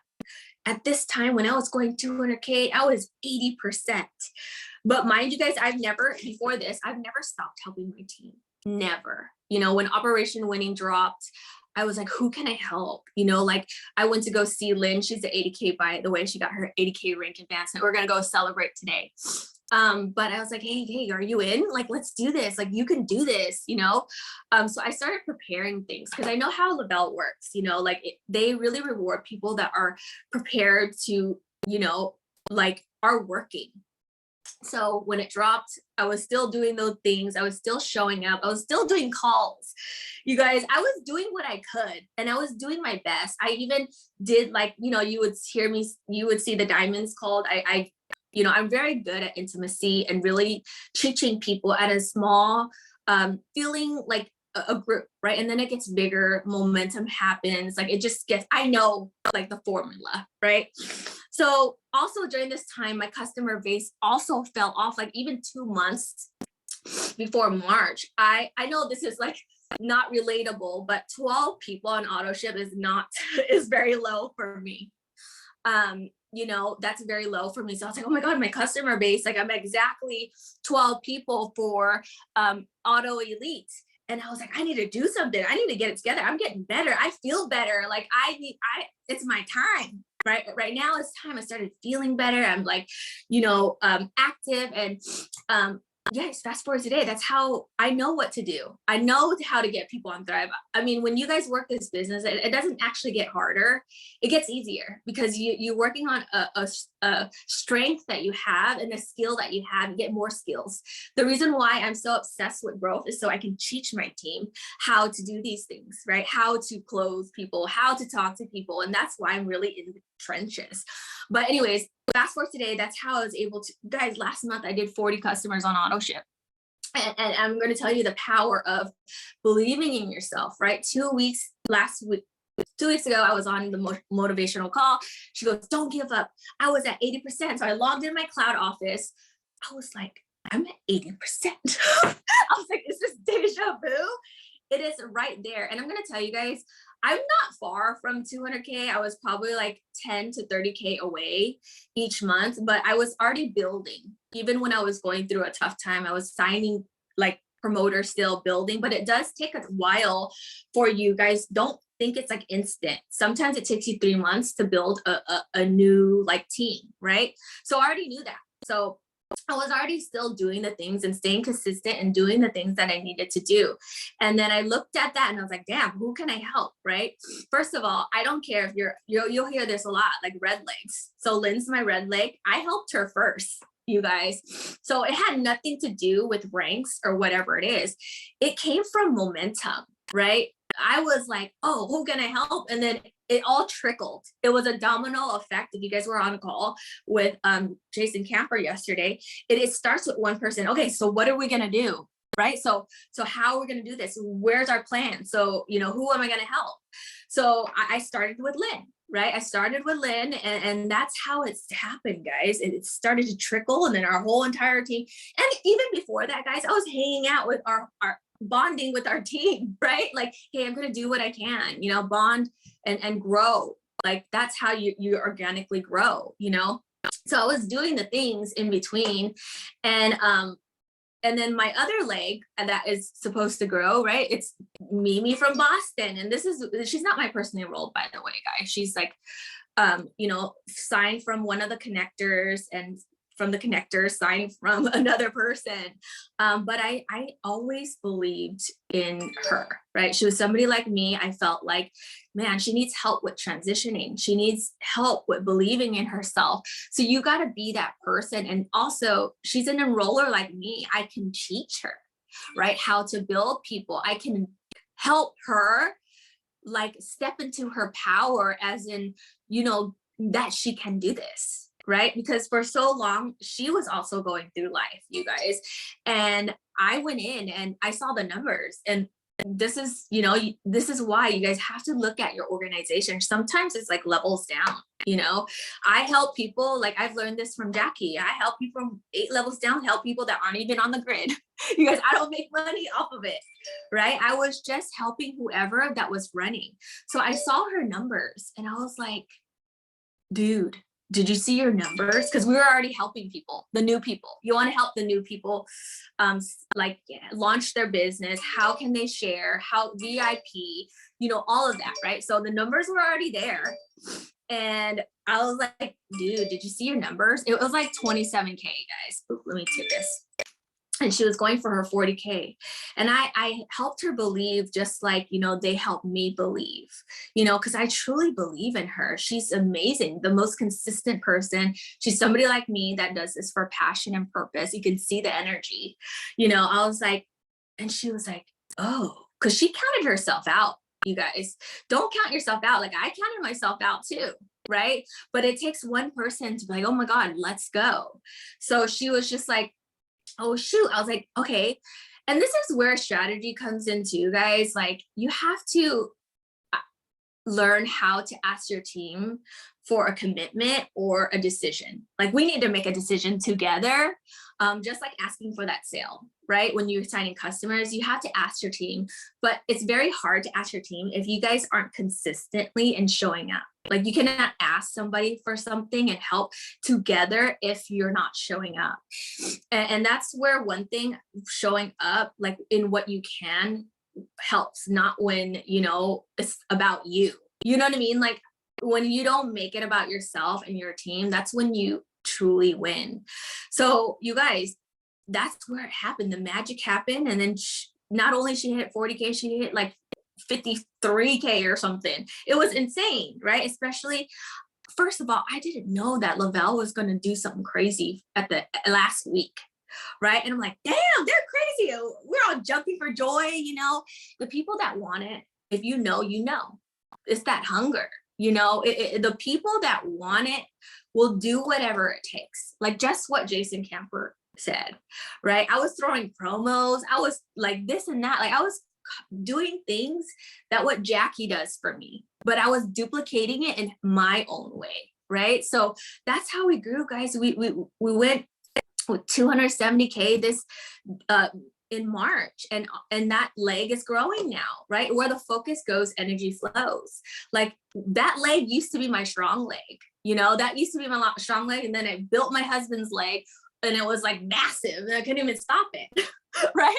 At this time when I was going 200K, I was 80%. But mind you guys, before this, I've never stopped helping my team. Never. When Operation Winning dropped, I was like, who can I help? Like I went to go see Lynn. She's at 80K, by the way. She got her 80K rank advancement. We're going to go celebrate today. But I was like, hey, are you in? Like, let's do this. Like, you can do this, So I started preparing things because I know how Labelle works, like they really reward people that are prepared to, like are working. So when it dropped, I was still doing those things. I was still showing up. I was still doing calls. You guys, I was doing what I could and I was doing my best. I even did like, you would hear me, you would see the diamonds called. I'm very good at intimacy and really teaching people at a small, feeling like a group, right? And then it gets bigger, momentum happens. Like it just gets, I know like the formula, right? So also during this time, my customer base also fell off, like even 2 months before March. I know this is like not relatable, but 12 people on auto ship is very low for me. That's very low for me. So I was like, oh my God, my customer base, like I'm exactly 12 people for Auto Elite. And I was like, I need to do something. I need to get it together. I'm getting better. I feel better. Like it's my time. Right now it's time. I started feeling better. I'm like, active and yes, fast forward today. That's how I know what to do. I know how to get people on Thrive. I mean, when you guys work this business, it doesn't actually get harder. It gets easier because you're working on a strength that you have and a skill that you have. You get more skills. The reason why I'm so obsessed with growth is so I can teach my team how to do these things, right? How to close people, how to talk to people. And that's why I'm really in the trenches. But anyways, fast forward today, that's how I was able to, guys, last month I did 40 customers on auto ship. And I'm going to tell you the power of believing in yourself, right? 2 weeks ago, I was on the motivational call. She goes, don't give up. I was at 80%. So I logged in my cloud office. I was like, I'm at 80%. I was like, is this deja vu? It is right there. And I'm going to tell you guys, I'm not far from 200K. I was probably like 10 to 30K away each month, but I was already building. Even when I was going through a tough time, I was signing like promoters, still building, but it does take a while for you guys. Don't think it's like instant. Sometimes it takes you 3 months to build a new like team, right? So I already knew that. So I was already still doing the things and staying consistent and doing the things that I needed to do. And then I looked at that and I was like, damn, who can I help, right? First of all, I don't care if you'll hear this a lot, like red legs. So Lynn's my red leg. I helped her first, you guys. So it had nothing to do with ranks or whatever it is. It came from momentum, right? I was like, oh, who can I help? And then it all trickled. It was a domino effect. If you guys were on a call with Jason Camper yesterday, it starts with one person. Okay, so what are we gonna do? Right? So how are we gonna do this? Where's our plan? So, who am I gonna help? So I started with Lynn, right? I started with Lynn and that's how it's happened, guys. It started to trickle and then our whole entire team. And even before that, guys, I was hanging out with our bonding with our team, right? Like, hey, I'm gonna do what I can, bond and grow. Like that's how you organically grow, So I was doing the things in between, and then my other leg that is supposed to grow, right? It's Mimi from Boston, and she's not my personally enrolled, by the way, guys. She's like, signed from one of the connectors and from the connector signed from another person. But I always believed in her, right? She was somebody like me. I felt like, man, she needs help with transitioning. She needs help with believing in herself. So you got to be that person. And also she's an enroller like me. I can teach her, right? How to build people. I can help her like step into her power as in, that she can do this. Right? Because for so long, she was also going through life, you guys. And I went in and I saw the numbers. And this is, this is why you guys have to look at your organization. Sometimes it's like levels down, I help people, like I've learned this from Jackie. I help people from 8 levels down, help people that aren't even on the grid. You guys, I don't make money off of it, right? I was just helping whoever that was running. So I saw her numbers and I was like, dude, did you see your numbers? Because we were already helping people, the new people. You want to help the new people, launch their business. How can they share? How VIP? All of that, right? So the numbers were already there, and I was like, dude, did you see your numbers? It was like 27K, guys. Ooh, let me take this. And she was going for her 40K. And I helped her believe, just like, they helped me believe, because I truly believe in her. She's amazing, the most consistent person. She's somebody like me that does this for passion and purpose. You can see the energy, I was like, and she was like, oh, because she counted herself out. You guys, don't count yourself out. Like, I counted myself out too, right? But it takes one person to be like, oh my God, let's go. So she was just like, oh shoot. I was like, okay. And this is where strategy comes into, you guys. Like, you have to learn how to ask your team for a commitment or a decision. Like, we need to make a decision together, just like asking for that sale, right? When you're signing customers, you have to ask your team, but it's very hard to ask your team if you guys aren't consistently and showing up. Like, you cannot ask somebody for something and help together if you're not showing up. And that's where one thing, showing up, like in what you can, helps, not when, it's about you. You know what I mean? Like, when you don't make it about yourself and your team, that's when you truly win. So you guys, that's where it happened. The magic happened. And then not only she hit 40K, she hit like 53K or something. It was insane, right? Especially, first of all, I didn't know that Lavelle was going to do something crazy at the last week. Right. And I'm like, damn, they're crazy. We're all jumping for joy. The people that want it, if it's that hunger, the people that want it will do whatever it takes. Like, just what Jason Camper said, right? I was throwing promos. I was like this and that. Like, I was doing things that what Jackie does for me, but I was duplicating it in my own way. Right. So that's how we grew, guys. We went with 270K this in March, and that leg is growing now, right? Where the focus goes, energy flows. Like, that leg used to be my strong leg, that used to be my strong leg. And then I built my husband's leg, and it was like massive, and I couldn't even stop it. Right?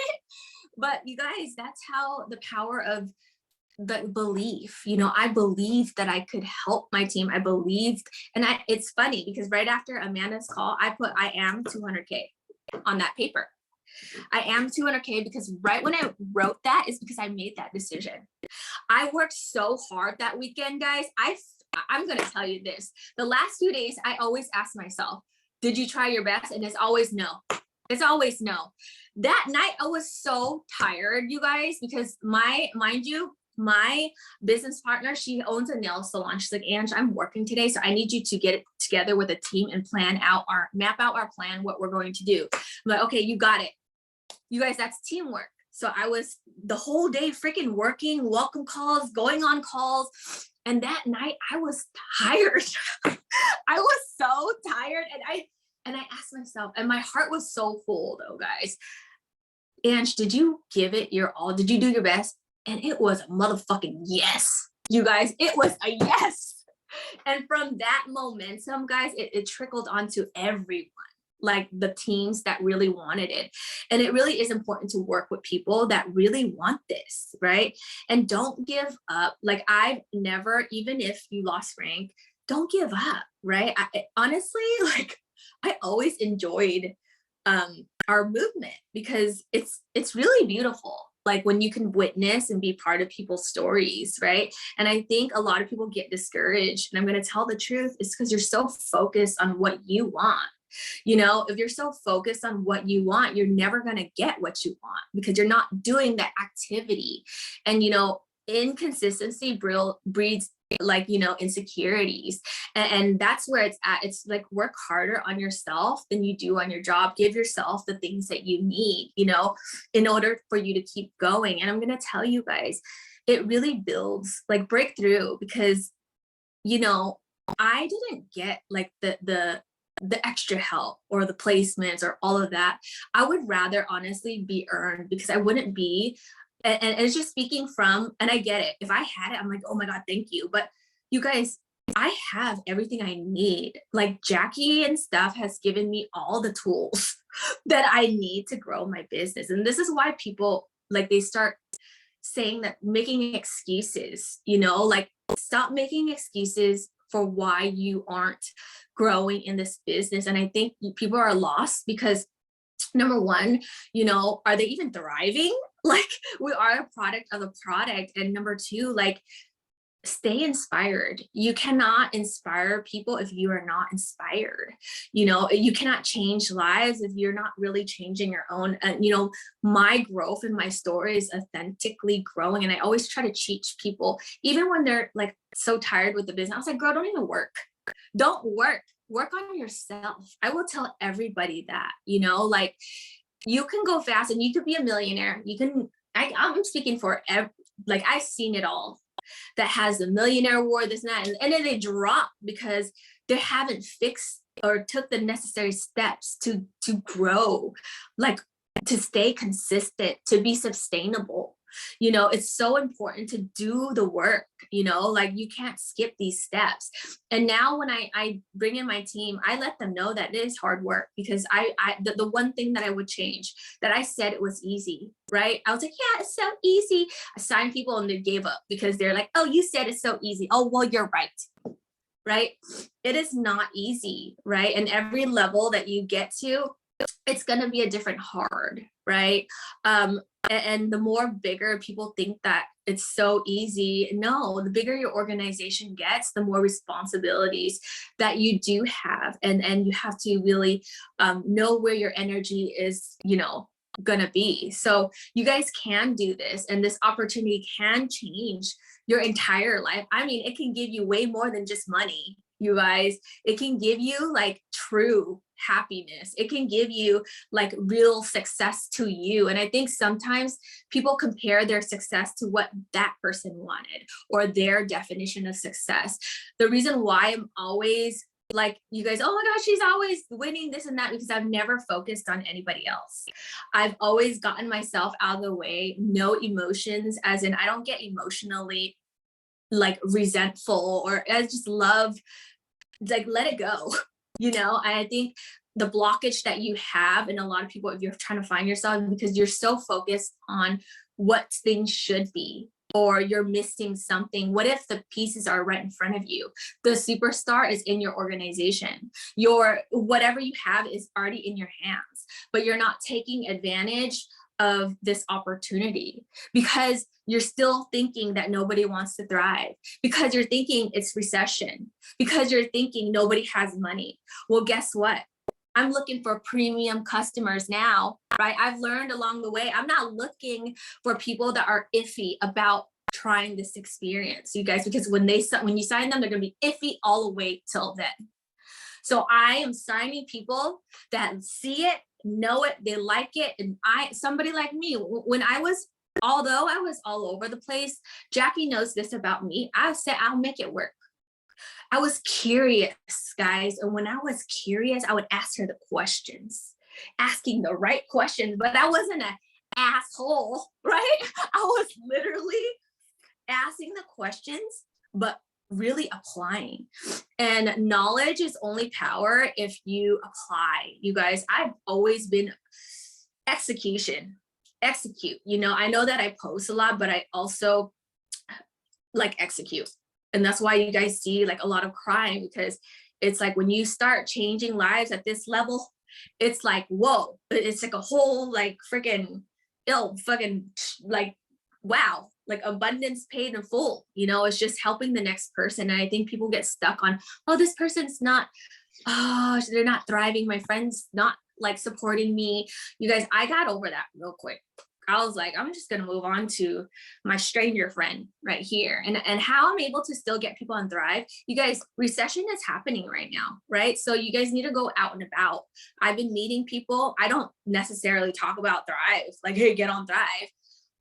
But you guys, that's how the power of the belief, I believed that I could help my team. I believed, and it's funny because right after Amanda's call, I put, I am 200K on that paper. I am 200K, because right when I wrote that is because I made that decision. I worked so hard that weekend, guys. I'm going to tell you this. The last 2 days, I always ask myself, did you try your best? And it's always no. It's always no. That night, I was so tired, you guys, because mind you, my business partner, she owns a nail salon. She's like, Ange, I'm working today, so I need you to get it together with a team and map out our plan, what we're going to do. I'm like, okay, you got it. You guys, that's teamwork. So I was the whole day freaking working, welcome calls, going on calls. And that night I was tired. I was so tired. And I asked myself, and my heart was so full though, guys. Ange, did you give it your all? Did you do your best? And it was a motherfucking yes. You guys, it was a yes. And from that momentum, guys, it trickled onto everyone, like the teams that really wanted it. And it really is important to work with people that really want this, right? And don't give up. Like, I've never, even if you lost rank, don't give up, right? Honestly, like, I always enjoyed our movement, because it's really beautiful. Like, when you can witness and be part of people's stories, right? And I think a lot of people get discouraged, and I'm going to tell the truth, it's because you're so focused on what you want. If you're so focused on what you want, you're never going to get what you want, because you're not doing that activity. And inconsistency breeds insecurities, and that's where it's at. It's like, work harder on yourself than you do on your job. Give yourself the things that you need, in order for you to keep going. And I'm going to tell you guys, it really builds like breakthrough, because I didn't get like the extra help or the placements or all of that. I would rather honestly be earned, because I wouldn't be. And it's just speaking from, and I get it. If I had it, I'm like, oh my God, thank you. But you guys, I have everything I need. Like Jackie and stuff has given me all the tools that I need to grow my business. And this is why people like they start saying that making excuses, like stop making excuses for why you aren't growing in this business. And I think people are lost because number one, are they even thriving? Like we are a product of a product. And number two, like stay inspired. You cannot inspire people if you are not inspired. You cannot change lives if you're not really changing your own. And my growth and my story is authentically growing. And I always try to teach people, even when they're like so tired with the business, I was like, girl, don't even work. Don't work on yourself. I will tell everybody that, like you can go fast and you could be a millionaire. I'm speaking for like I've seen it all, that has the millionaire award, this and that, and then they drop because they haven't fixed or took the necessary steps to grow, like to stay consistent, to be sustainable. It's so important to do the work, like you can't skip these steps. And now when I bring in my team, I let them know that it is hard work, because the one thing that I would change, that I said it was easy, right? I was like, yeah, it's so easy. I signed people and they gave up because they're like, oh, you said it's so easy. Oh, well, you're right? It is not easy, right? And every level that you get to, it's going to be a different hard, right? And the more bigger people think that it's so easy, no, the bigger your organization gets, the more responsibilities that you do have. And you have to really know where your energy is, gonna be. So you guys can do this, and this opportunity can change your entire life. I mean, it can give you way more than just money, you guys. It can give you like true happiness. It can give you like real success to you. And I think sometimes people compare their success to what that person wanted or their definition of success. The reason why I'm always like, you guys, oh my gosh, she's always winning this and that, because I've never focused on anybody else. I've always gotten myself out of the way, no emotions, as in I don't get emotionally like resentful, or I just love, like, let it go. I think the blockage that you have, and a lot of people, if you're trying to find yourself, because you're so focused on what things should be, or you're missing something. What if the pieces are right in front of you? The superstar is in your organization. Your whatever you have is already in your hands, but you're not taking advantage of this opportunity because you're still thinking that nobody wants to thrive, because you're thinking it's recession, because you're thinking nobody has money. Well, guess what? I'm looking for premium customers now, right? I've learned along the way, I'm not looking for people that are iffy about trying this experience, you guys, because when you sign them, they're going to be iffy all the way till then. So I am signing people that see it, know it, they like it. And somebody like me, although I was all over the place, Jackie knows this about me. I said, I'll make it work. I was curious, guys. And when I was curious, I would ask her the questions, asking the right questions, but I wasn't an asshole, right? I was literally asking the questions, but really applying. And knowledge is only power if you apply. You guys, I've always been execute. I know that I post a lot, but I also like execute. And that's why you guys see like a lot of crime, because it's like when you start changing lives at this level, it's like, whoa, it's like a whole like freaking like, wow, like abundance paid in full. It's just helping the next person. And I think people get stuck on, oh, this person's not, oh, they're not thriving. My friend's not like supporting me. You guys, I got over that real quick. I was like, I'm just going to move on to my stranger friend right here. And how I'm able to still get people on Thrive. You guys, recession is happening right now, right? So you guys need to go out and about. I've been meeting people. I don't necessarily talk about Thrive, like, hey, get on Thrive.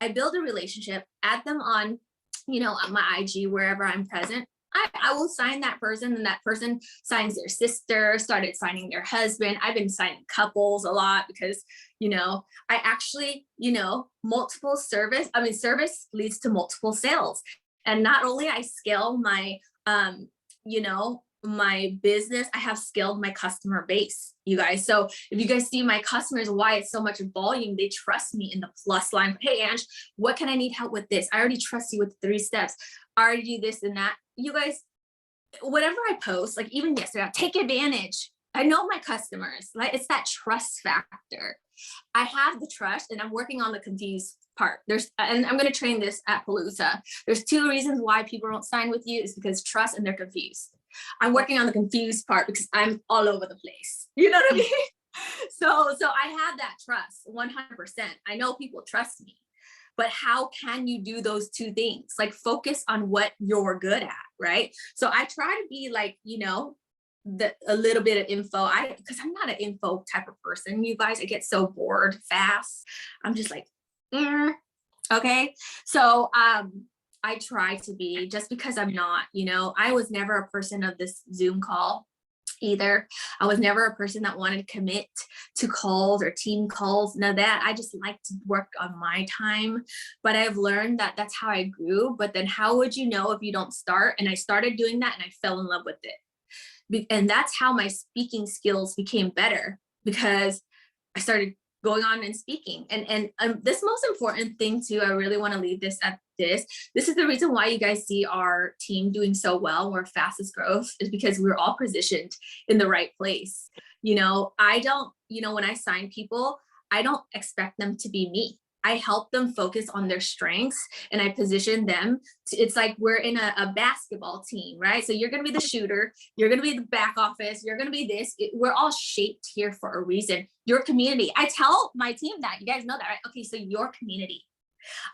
I build a relationship, add them on, on my IG, wherever I'm present. I will sign that person, and that person signs their sister, started signing their husband. I've been signing couples a lot because, I actually, multiple service leads to multiple sales. And not only I scale my you know, my business, I have scaled my customer base, you guys. So if you guys see my customers, why it's so much volume, they trust me in the plus line. Hey, Ange, what can I need help with this? I already trust you with 3 steps. I already do this and that. You guys, whatever I post, like even yesterday, take advantage. I know my customers, like it's that trust factor. I have the trust and I'm working on the confused part. And I'm going to train this at Palooza. There's 2 reasons why people don't sign with you is because trust and they're confused. I'm working on the confused part because I'm all over the place. You know what I mean? So I have that trust 100%. I know people trust me, but how can you do those 2 things? Like focus on what you're good at, right? So I try to be like, you know, a little bit of info. Because I'm not an info type of person. You guys, I get so bored fast. I'm just like, okay. So I try to be, just because I'm not, you know, I was never a person of this Zoom call either. I was never a person that wanted to commit to calls or team calls. None of that. I just like to work on my time. But I've learned that that's how I grew. But then how would you know if you don't start? And I started doing that and I fell in love with it. And that's how my speaking skills became better, because I started going on and speaking. And this most important thing too, I really want to leave this at this. This is the reason why you guys see our team doing so well. We're fastest growth is because we're all positioned in the right place. You know, I don't, you know, when I sign people, I don't expect them to be me. I help them focus on their strengths and I position them. It's like we're in a basketball team, right? So you're going to be the shooter. You're going to be the back office. You're going to be this. We're all shaped here for a reason. Your community. I tell my team that. You guys know that, right? Okay, so your community.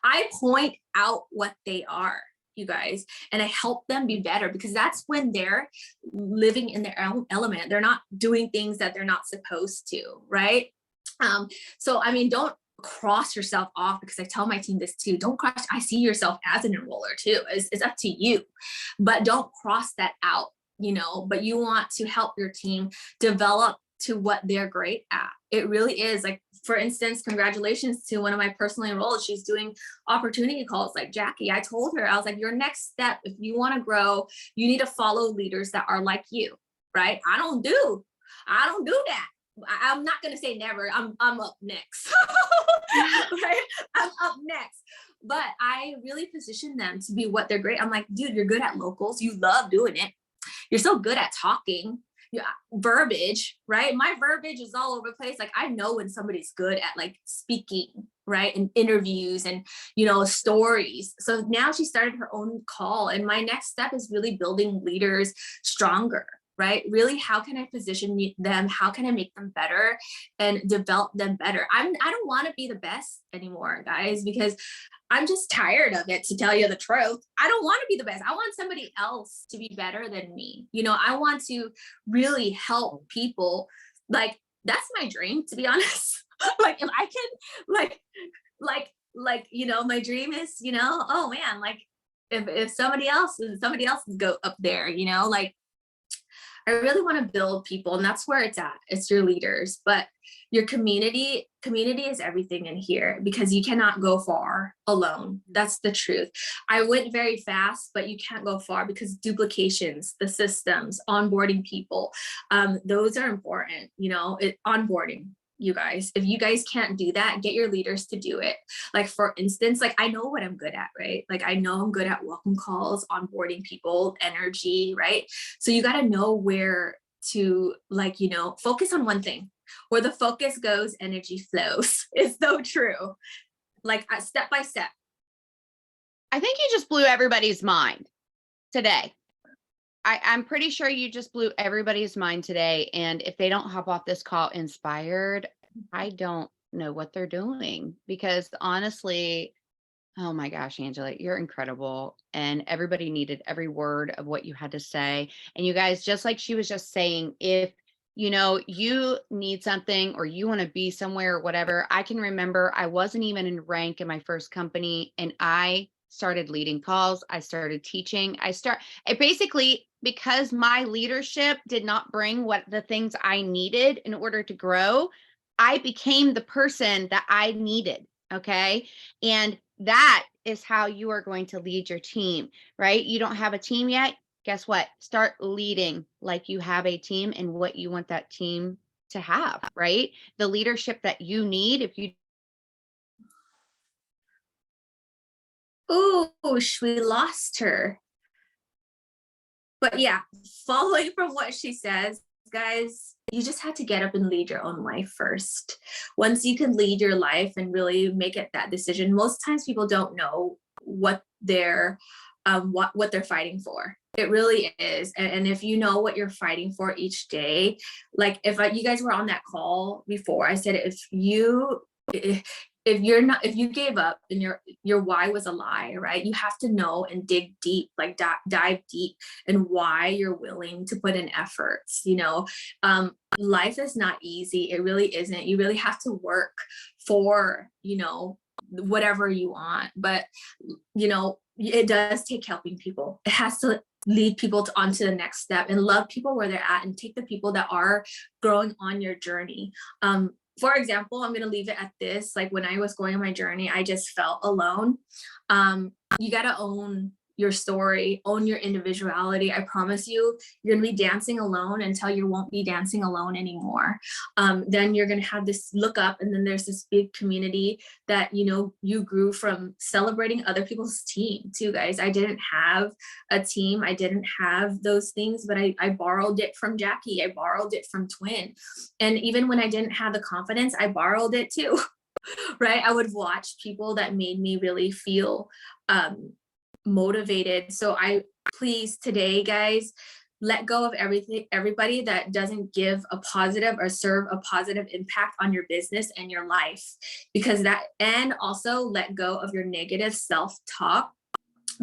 I point out what they are, you guys, and I help them be better, because that's when they're living in their own element. They're not doing things that they're not supposed to, right? So, I mean, don't cross yourself off, because I tell my team this too. Don't cross. I see yourself as an enroller too. It's up to you, but don't cross that out, you know, but you want to help your team develop to what they're great at. It really is. Like, for instance, congratulations to one of my personally enrolled. She's doing opportunity calls like Jackie. I told her, I was like, your next step, if you want to grow, you need to follow leaders that are like you, right? I don't do that. I'm not going to say never. I'm up next. Right? I'm up next. But I really position them to be what they're great. I'm like, dude, you're good at locals. You love doing it. You're so good at talking. Yeah, verbiage, right? My verbiage is all over the place. Like, I know when somebody's good at like speaking, right? And interviews and, you know, stories. So now she started her own call. And my next step is really building leaders stronger, right? Really, how can I position them? How can I make them better and develop them better? I don't want to be the best anymore, guys, because I'm just tired of it, to tell you the truth. I don't want to be the best. I want somebody else to be better than me. You know, I want to really help people. Like, that's my dream, to be honest. Like, if I can, like, you know, my dream is, you know, oh man, like if somebody else go up there, you know, like, I really want to build people, and that's where it's at. It's your leaders, but your community is everything in here, because you cannot go far alone. That's the truth. I went very fast, but you can't go far, because duplications, the systems, onboarding people, those are important. You know, onboarding. You guys, if you guys can't do that, get your leaders to do it. Like, for instance, like, I know what I'm good at, right? Like, I know I'm good at welcome calls, onboarding people, energy, right? So you got to know where to, like, you know, focus on one thing. Where the focus goes, energy flows. It's so true. Like, step by step. I think you just blew everybody's mind today. I'm pretty sure you just blew everybody's mind today. And if they don't hop off this call inspired, I don't know what they're doing, because honestly, oh my gosh, Angela, you're incredible. And everybody needed every word of what you had to say. And you guys, just like she was just saying, if you know, you need something or you want to be somewhere or whatever. I can remember I wasn't even in rank in my first company, and I started leading calls. I started teaching. It basically, because my leadership did not bring what the things I needed in order to grow, I became the person that I needed. Okay. And that is how you are going to lead your team, right? You don't have a team yet. guess what? Start leading like you have a team and what you want that team to have, right? The leadership that you need. If you Oh, we lost her. But yeah, following from what she says, guys, you just have to get up and lead your own life first. Once you can lead your life and really make it that decision, most times people don't know what they're what they're fighting for. It really is. And if you know what you're fighting for each day, like if you guys were on that call before, I said if you're not, if you gave up and your why was a lie, right? You have to know and dig deep, like dive deep, and why you're willing to put in efforts. Life is not easy. It really isn't. You really have to work for whatever you want. But it does take helping people. It has to lead people onto the next step, and love people where they're at, and take the people that are growing on your journey. For example, I'm going to leave it at this. Like when I was going on my journey, I just felt alone. You got to own your story, own your individuality. I promise you, you're going to be dancing alone until you won't be dancing alone anymore. Then you're going to have this look up, and then there's this big community that, you grew from celebrating other people's team too, guys. I didn't have a team. I didn't have those things, but I borrowed it from Jackie. I borrowed it from Twin. And even when I didn't have the confidence, I borrowed it too, right? I would watch people that made me really feel motivated. So please today, guys, let go of everybody that doesn't give a positive or serve a positive impact on your business and your life, and also let go of your negative self-talk,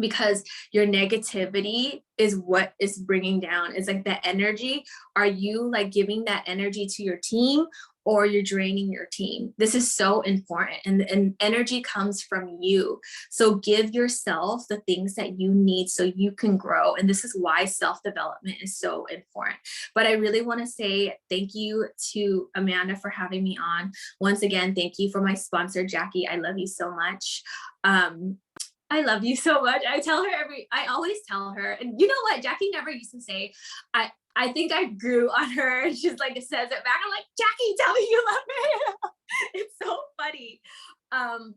because your negativity is what is bringing down. It's like the energy. Are you like giving that energy to your team, or you're draining your team? This is so important. And energy comes from you. So give yourself the things that you need so you can grow. And this is why self-development is so important. But I really want to say thank you to Amanda for having me on. Once again, thank you for my sponsor, Jackie. I love you so much. I love you so much. I always tell her, and you know what? Jackie never used to say, I think I grew on her. And she's like, says it back. I'm like, Jackie, tell me you love me. It's so funny.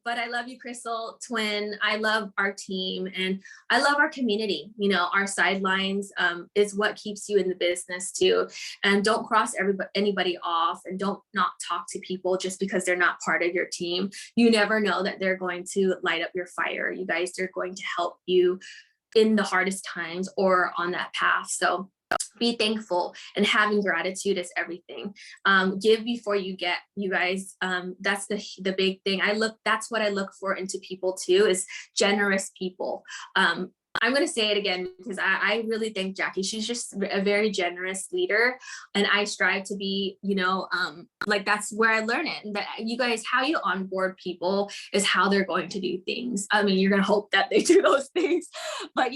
But I love you, Crystal, Twin. I love our team, and I love our community. Our sidelines is what keeps you in the business too. And don't cross anybody off, and don't not talk to people just because they're not part of your team. You never know that they're going to light up your fire. You guys, they're going to help you in the hardest times or on that path. So be thankful, and having gratitude is everything. Give before you get, you guys. That's the big thing. That's what I look for into people too, is generous people. I'm going to say it again because I really thank Jackie. She's just a very generous leader, and I strive to be, like that's where I learn it. And that you guys, how you onboard people is how they're going to do things. I mean, you're going to hope that they do those things, but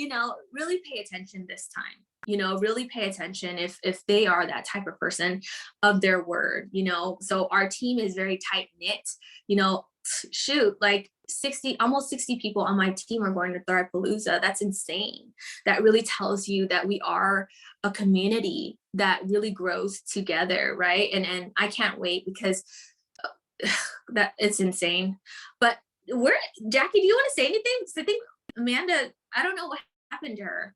really pay attention this time. Really pay attention if they are that type of person of their word. So our team is very tight knit. Shoot, like almost 60 people on my team are going to Thrivepalooza. That's insane. That really tells you that we are a community that really grows together, right? And I can't wait, because that it's insane. But Jackie, do you want to say anything? Because I think Amanda, I don't know what happened to her.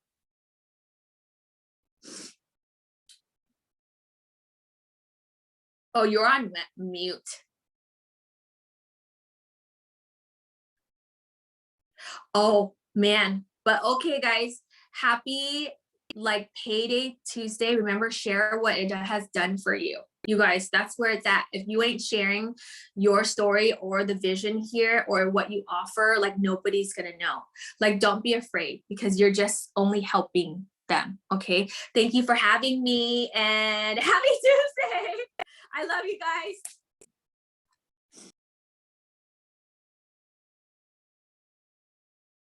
Oh, you're on mute. Oh man. But okay, guys, happy like payday Tuesday. Remember, share what it has done for you. You guys, that's where it's at. If you ain't sharing your story or the vision here or what you offer, like nobody's gonna know. Like, don't be afraid, because you're just only helping them. Okay. Thank you for having me, and happy Tuesday. I love you guys.